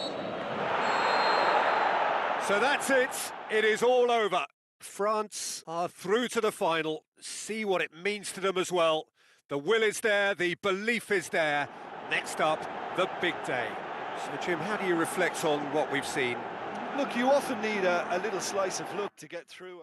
So that's it. It is all over. France are through to the final. See what it means to them as well. The will is there, the belief is there. Next up, the big day. So, Jim, how do you reflect on what we've seen? Look, you often need a little slice of luck to get through.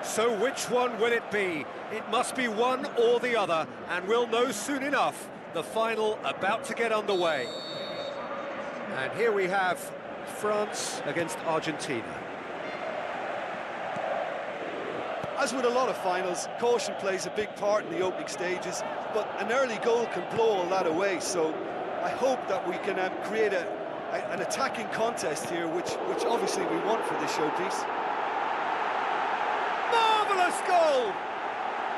So which one will it be? It must be one or the other, and we'll know soon enough. The final about to get underway. And here we have France against Argentina. As with a lot of finals, caution plays a big part in the opening stages, but an early goal can blow all that away, so I hope that we can create an attacking contest here, which obviously we want for this showpiece. Marvellous goal!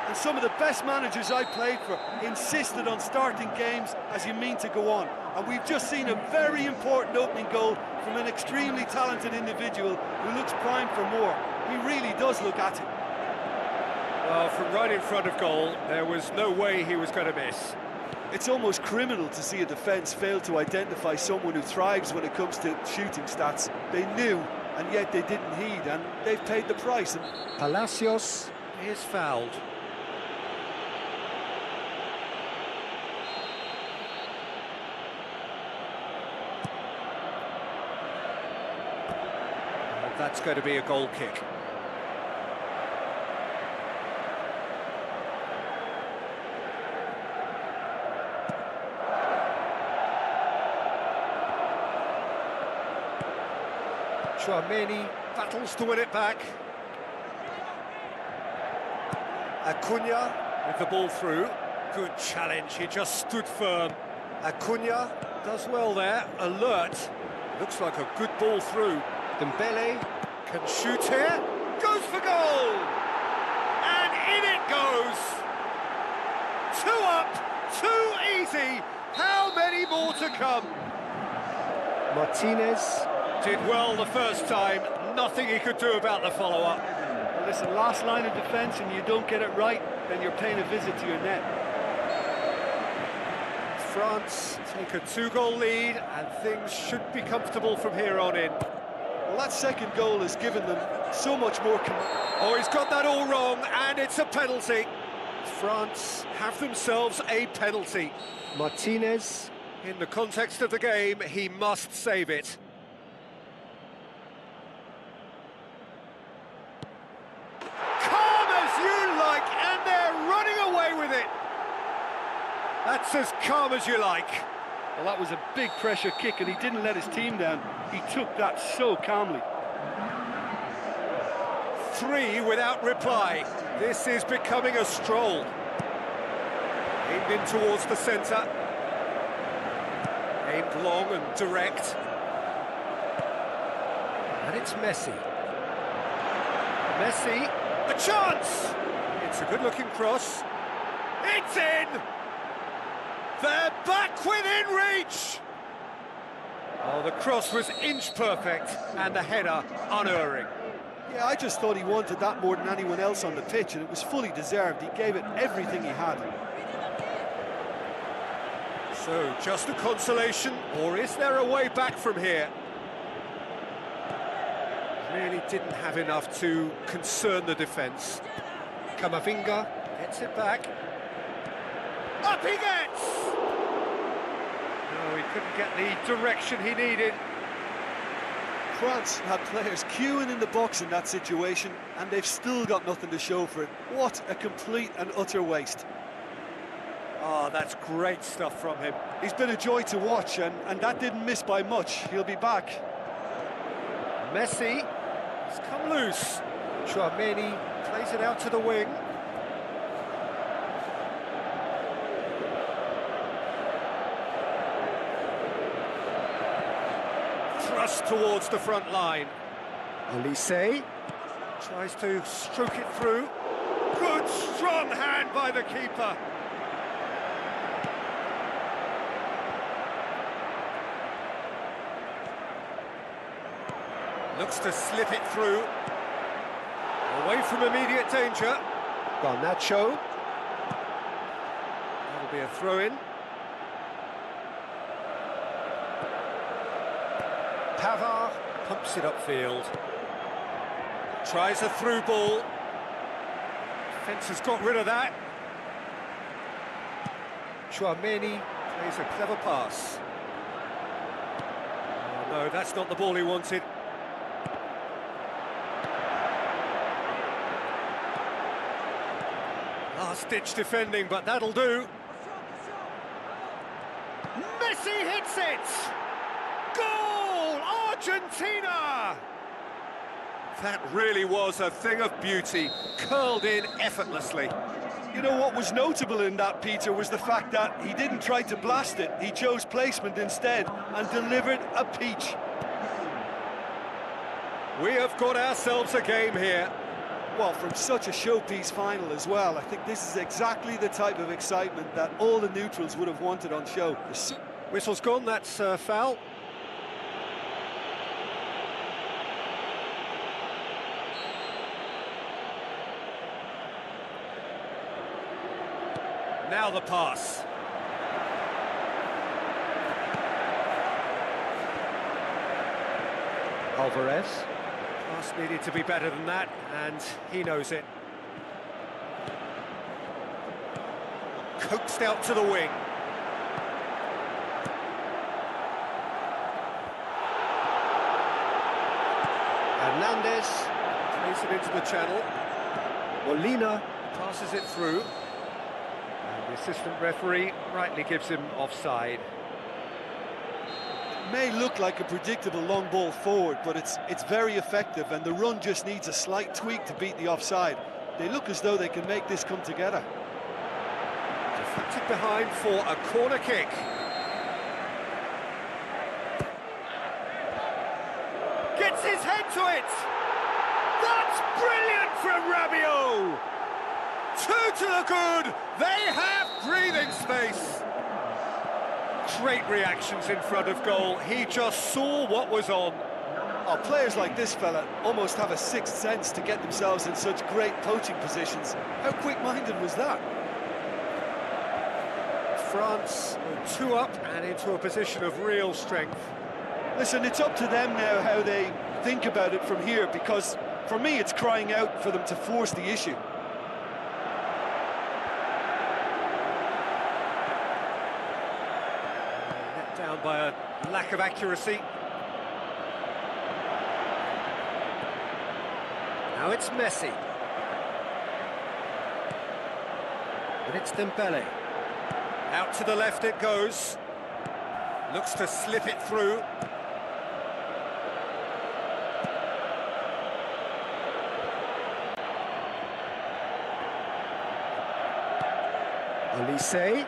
And some of the best managers I played for insisted on starting games as you mean to go on. And we've just seen a very important opening goal from an extremely talented individual who looks primed for more. He really does look at it. Well, from right in front of goal, there was no way he was going to miss. It's almost criminal to see a defence fail to identify someone who thrives when it comes to shooting stats. They knew, and yet they didn't heed, and they've paid the price. Palacios is fouled. That's going to be a goal kick. Tchouaméni battles to win it back. Acuna with the ball through. Good challenge, he just stood firm. Acuna does well there, alert. Looks like a good ball through. Dembele can shoot here, goes for goal! And in it goes! 2 up, 2 easy. How many more to come? Martinez did well the first time, nothing he could do about the follow-up. Well, listen, last line of defence and you don't get it right, then you're paying a visit to your net. France take a 2-goal lead and things should be comfortable from here on in. Well, that second goal has given them so much more Oh, he's got that all wrong, and it's a penalty. France have themselves a penalty. Martinez, in the context of the game, he must save it. Calm as you like, and they're running away with it. That's as calm as you like. Well, that was a big pressure kick, and he didn't let his team down. He took that so calmly. 3 without reply. This is becoming a stroll. Aimed in towards the centre. Aimed long and direct. And it's Messi. Messi, a chance! It's a good-looking cross. It's in! They're back within reach! Oh, the cross was inch perfect, and the header unerring. Yeah, I just thought he wanted that more than anyone else on the pitch, and it was fully deserved. He gave it everything he had. So, just a consolation, or is there a way back from here? Really didn't have enough to concern the defence. Camavinga gets it back. Up he gets! No, he couldn't get the direction he needed. France had players queuing in the box in that situation, and they've still got nothing to show for it. What a complete and utter waste. Oh, that's great stuff from him. He's been a joy to watch, and that didn't miss by much. He'll be back. Messi has come loose. Tchouaméni plays it out to the wing. Thrust towards the front line. Olise tries to stroke it through. Good, strong hand by the keeper. Looks to slip it through. Away from immediate danger. Garnacho. That'll be a throw-in. Pavard pumps it upfield. Tries a through ball. Defence has got rid of that. Tchouaméni plays a clever pass. Oh, no, that's not the ball he wanted. Last-ditch defending, but that'll do. Messi hits it! Goal! Argentina! That really was a thing of beauty, curled in effortlessly. You know what was notable in that, Peter, was the fact that he didn't try to blast it. He chose placement instead and delivered a peach. We have got ourselves a game here. Well, from such a showpiece final as well, I think this is exactly the type of excitement that all the neutrals would have wanted on show. Whistle's gone, that's foul. Now the pass. Alvarez. Pass needed to be better than that, and he knows it. Coaxed out to the wing. Hernandez plays it into the channel. Molina passes it through. And the assistant referee rightly gives him offside. May look like a predictable long ball forward, but it's very effective, and the run just needs a slight tweak to beat the offside. They look as though they can make this come together. Deflected behind for a corner kick. Gets his head to it! That's brilliant from Rabiot! Two to the good! They have breathing space! Great reactions in front of goal. He just saw what was on. Oh, players like this fella almost have a sixth sense to get themselves in such great poaching positions. How quick-minded was that? France two up and into a position of real strength. Listen, it's up to them now how they think about it from here, because for me it's crying out for them to force the issue. Let down by a lack of accuracy. Now it's Messi. And it's Dembele. Out to the left it goes. Looks to slip it through. Olise.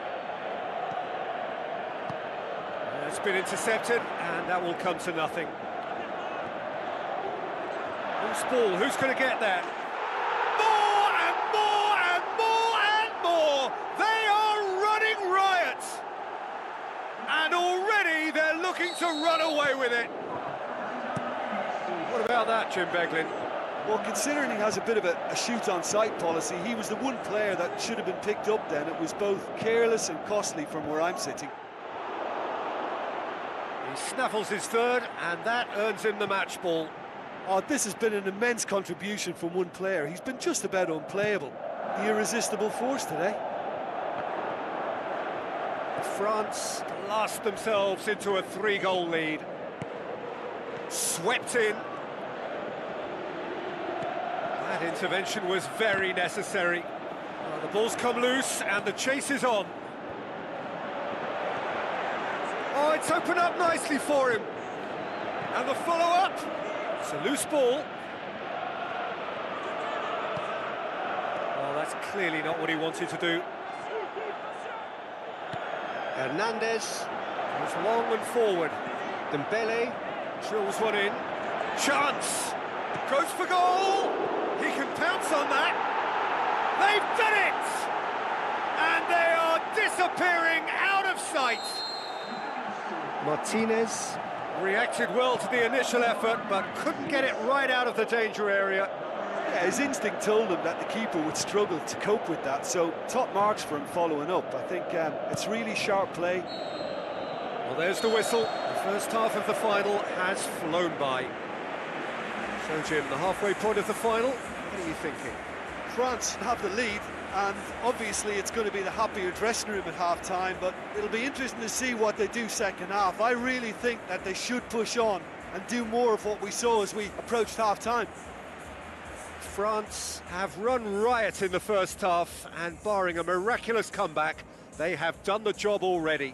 It's been intercepted, and that will come to nothing. Loose ball, who's going to get that? More and more and more and more! They are running riot! And already they're looking to run away with it. What about that, Jim Beglin? Well, considering he has a bit of a shoot-on-sight policy, he was the one player that should have been picked up then. It was both careless and costly from where I'm sitting. He snaffles his third, and that earns him the match ball. Oh, this has been an immense contribution from one player. He's been just about unplayable. The irresistible force today. France blast themselves into a 3-goal lead. Swept in. That intervention was very necessary. The ball's come loose and the chase is on. Oh, it's opened up nicely for him. And the follow-up. It's a loose ball. Well, that's clearly not what he wanted to do. Hernandez goes long and forward. Dembele drills one in. Chance! Goes for goal! He can pounce on that. They've done it! And they are disappearing out of sight. Martinez reacted well to the initial effort, but couldn't get it right out of the danger area. Yeah, his instinct told him that the keeper would struggle to cope with that, so top marks for him following up. I think it's really sharp play. Well, there's the whistle. The first half of the final has flown by. So, Jim, the halfway point of the final, what are you thinking? France have the lead, and obviously it's going to be the happier dressing room at half-time, but it'll be interesting to see what they do second half. I really think that they should push on and do more of what we saw as we approached half-time. France have run riot in the first half, and barring a miraculous comeback, they have done the job already.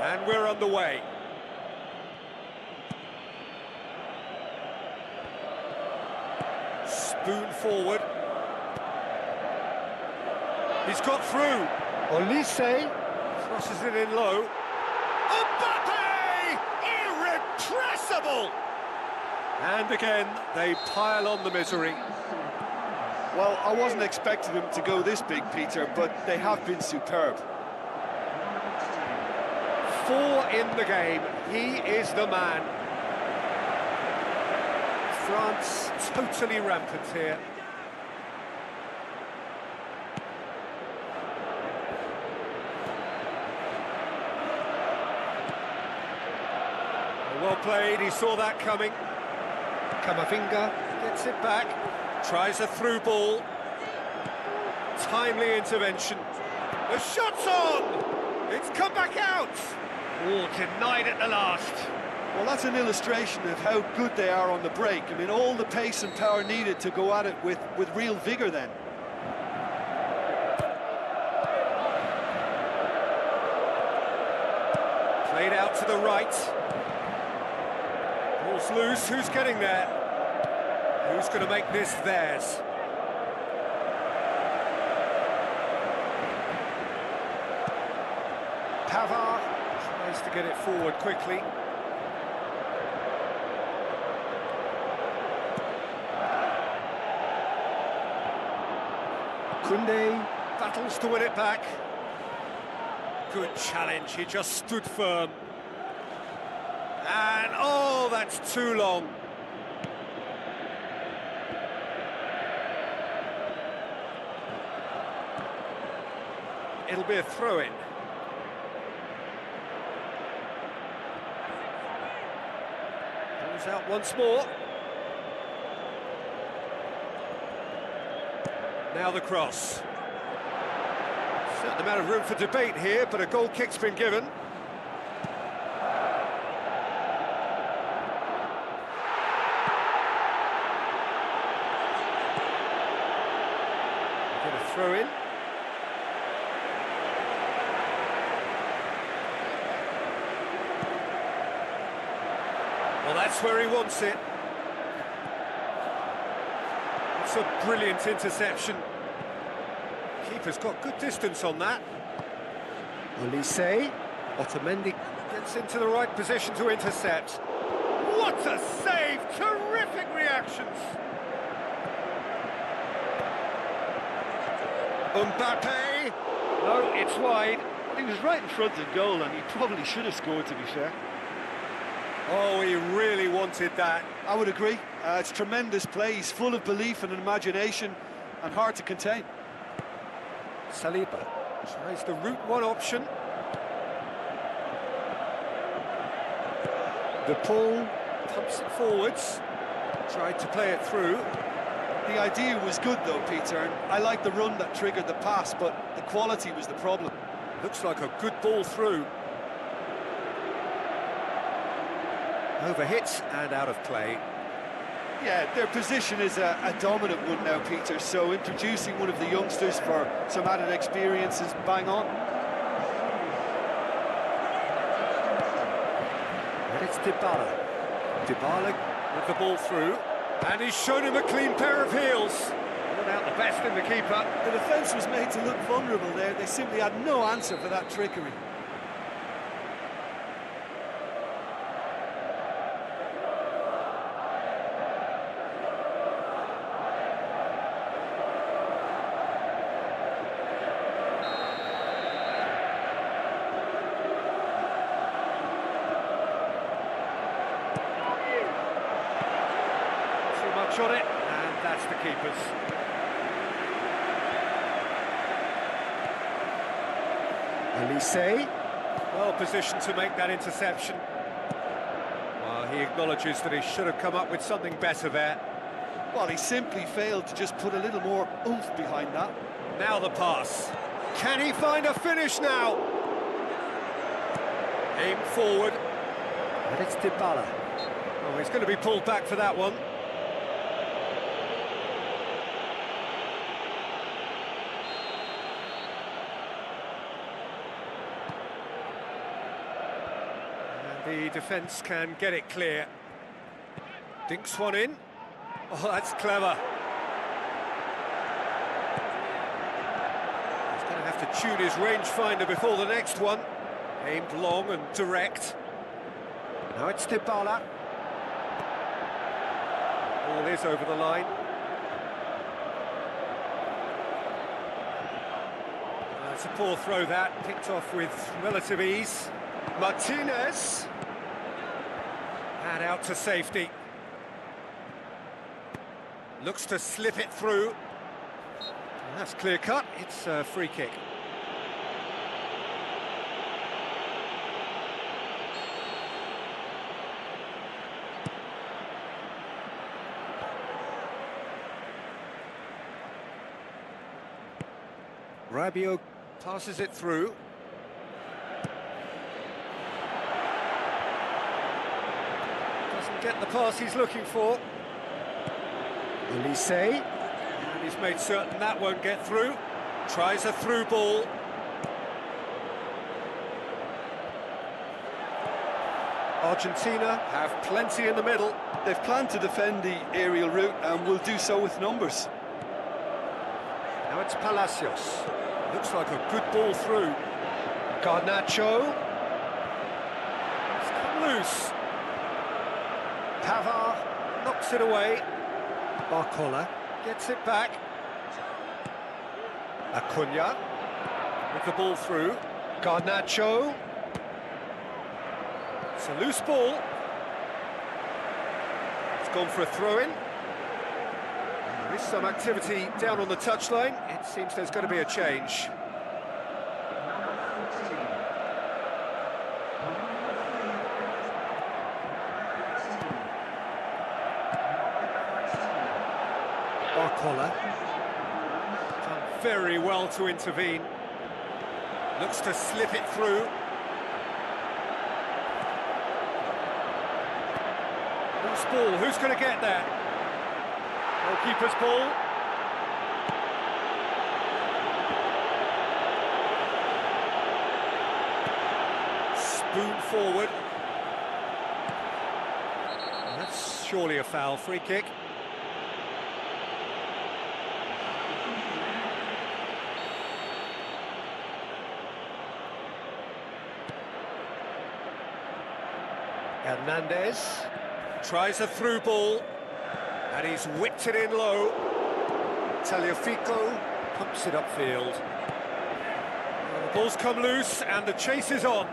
And we're on the way. Spoon forward. He's got through. Olise. Crosses it in low. Mbappe! Irrepressible! And again, they pile on the misery. Well, I wasn't expecting them to go this big, Peter, but they have been superb. 4 in the game. He is the man. France totally rampant here. Well played, he saw that coming. Camavinga. Gets it back. Tries a through ball. Timely intervention. The shot's on! It's come back out! Oh, denied at the last. Well, that's an illustration of how good they are on the break. I mean, all the pace and power needed to go at it with real vigour then. Played out to the right. Ball's loose, who's getting there? Who's going to make this theirs? Pavard tries to get it forward quickly. Kunde. Battles to win it back. Good challenge, he just stood firm. And, oh, that's too long. It'll be a throw-in. Ball's out once more. Now the cross. Certain amount of room for debate here, but a goal kick's been given. Get a throw in. Well, that's where he wants it. It's a brilliant interception. Keeper's got good distance on that. Olise. Otamendi. Gets into the right position to intercept. What a save! Terrific reactions. Mbappe. No, it's wide. He was right in front of goal, and he probably should have scored, to be fair. Oh, he really wanted that. I would agree. It's tremendous play. He's full of belief and imagination, and hard to contain. Saliba tries the route one option. The pull. Pumps it forwards. Tried to play it through. The idea was good, though, Peter, and I like the run that triggered the pass, but the quality was the problem. Looks like a good ball through. Overhit and out of play. Yeah, their position is a dominant one now, Peter, so introducing one of the youngsters for some added experience is bang on. And it's Dybala. Dybala with the ball through. And he's shown him a clean pair of heels. Not out the best in the keeper. The defence was made to look vulnerable there. They simply had no answer for that trickery. On it, and that's the keeper's. Olise. Well positioned to make that interception. Well, he acknowledges that he should have come up with something better there. Well, he simply failed to just put a little more oomph behind that. Now the pass. Can he find a finish now? Aim forward. And it's Dybala. Oh, he's going to be pulled back for that one. And the defence can get it clear. Dinks one in. Oh, that's clever. He's going to have to tune his rangefinder before the next one. Aimed long and direct. Now it's Dybala. Ball is over the line. It's a poor throw that, picked off with relative ease. Martinez. And out to safety. Looks to slip it through. And that's clear cut, it's a free kick. Rabiot passes it through. Doesn't get the pass he's looking for. Olise. And he's made certain that won't get through. Tries a through ball. Argentina have plenty in the middle. They've planned to defend the aerial route and will do so with numbers. Now it's Palacios. Looks like a good ball through. Garnacho. It's come loose. Pavard knocks it away. Barcola. Gets it back. Acuna with the ball through. Garnacho. It's a loose ball. It's gone for a throw-in. There is some activity down on the touchline. It seems there's going to be a change. Barcola. Done very well to intervene. Looks to slip it through. Loose ball, who's going to get that? Goalkeeper's ball. Spoon forward. And that's surely a foul, free kick. Hernandez. Tries a through ball, and he's whipped it in low. Tagliafico pumps it upfield. Well, the ball's come loose, and the chase is on.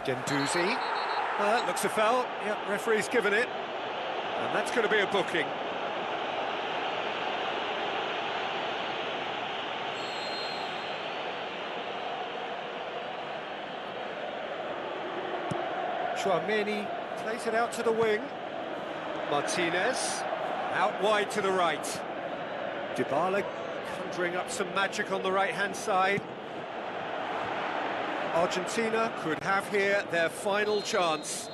Guendouzi. Looks a foul. Yep, referee's given it. And that's going to be a booking. Chouameni plays it out to the wing. Martinez out wide to the right. Dybala conjuring up some magic on the right-hand side. Argentina could have here their final chance.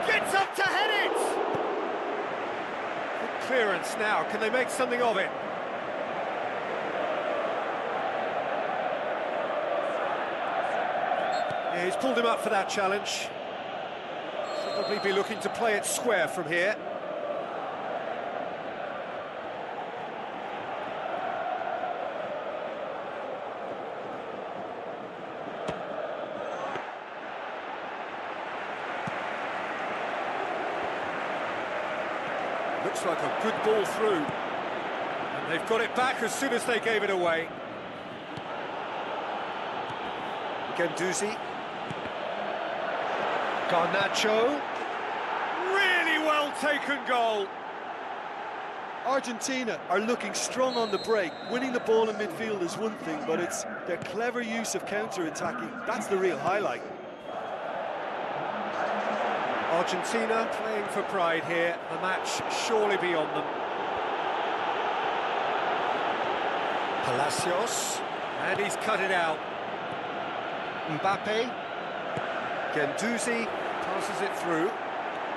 Gets up to head it! Good clearance now, can they make something of it? Yeah, he's pulled him up for that challenge. Probably be looking to play it square from here. Looks like a good ball through. And they've got it back as soon as they gave it away. Guendouzi. Garnacho. Really well taken goal. Argentina are looking strong on the break. Winning the ball in midfield is one thing, but it's their clever use of counter-attacking. That's the real highlight. Argentina playing for pride here. The match surely beyond them. Palacios, and he's cut it out. Mbappe. Guendouzi passes it through.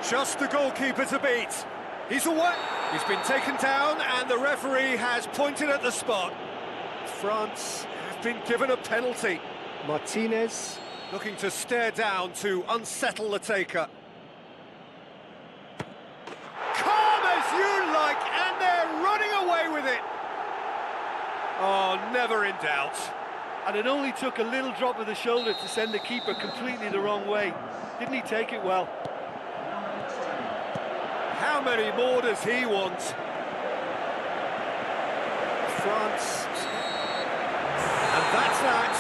Just the goalkeeper to beat. He's away. He's been taken down, and the referee has pointed at the spot. France have been given a penalty. Martinez. Looking to stare down to unsettle the taker. Calm as you like, and they're running away with it. Oh, never in doubt. And it only took a little drop of the shoulder to send the keeper completely the wrong way. Didn't he take it well? How many more does he want? France. And that's that.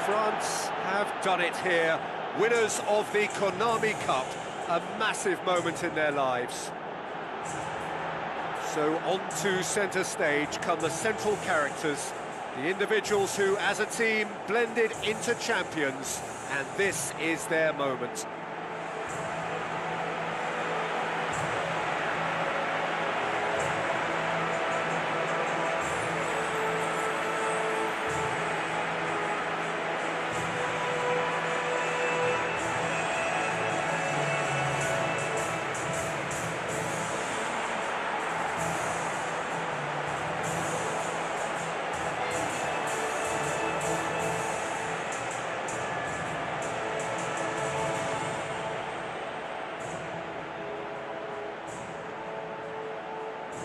France have done it here. Winners of the Konami Cup. A massive moment in their lives. So on to centre stage come the central characters, the individuals who, as a team, blended into champions, and this is their moment.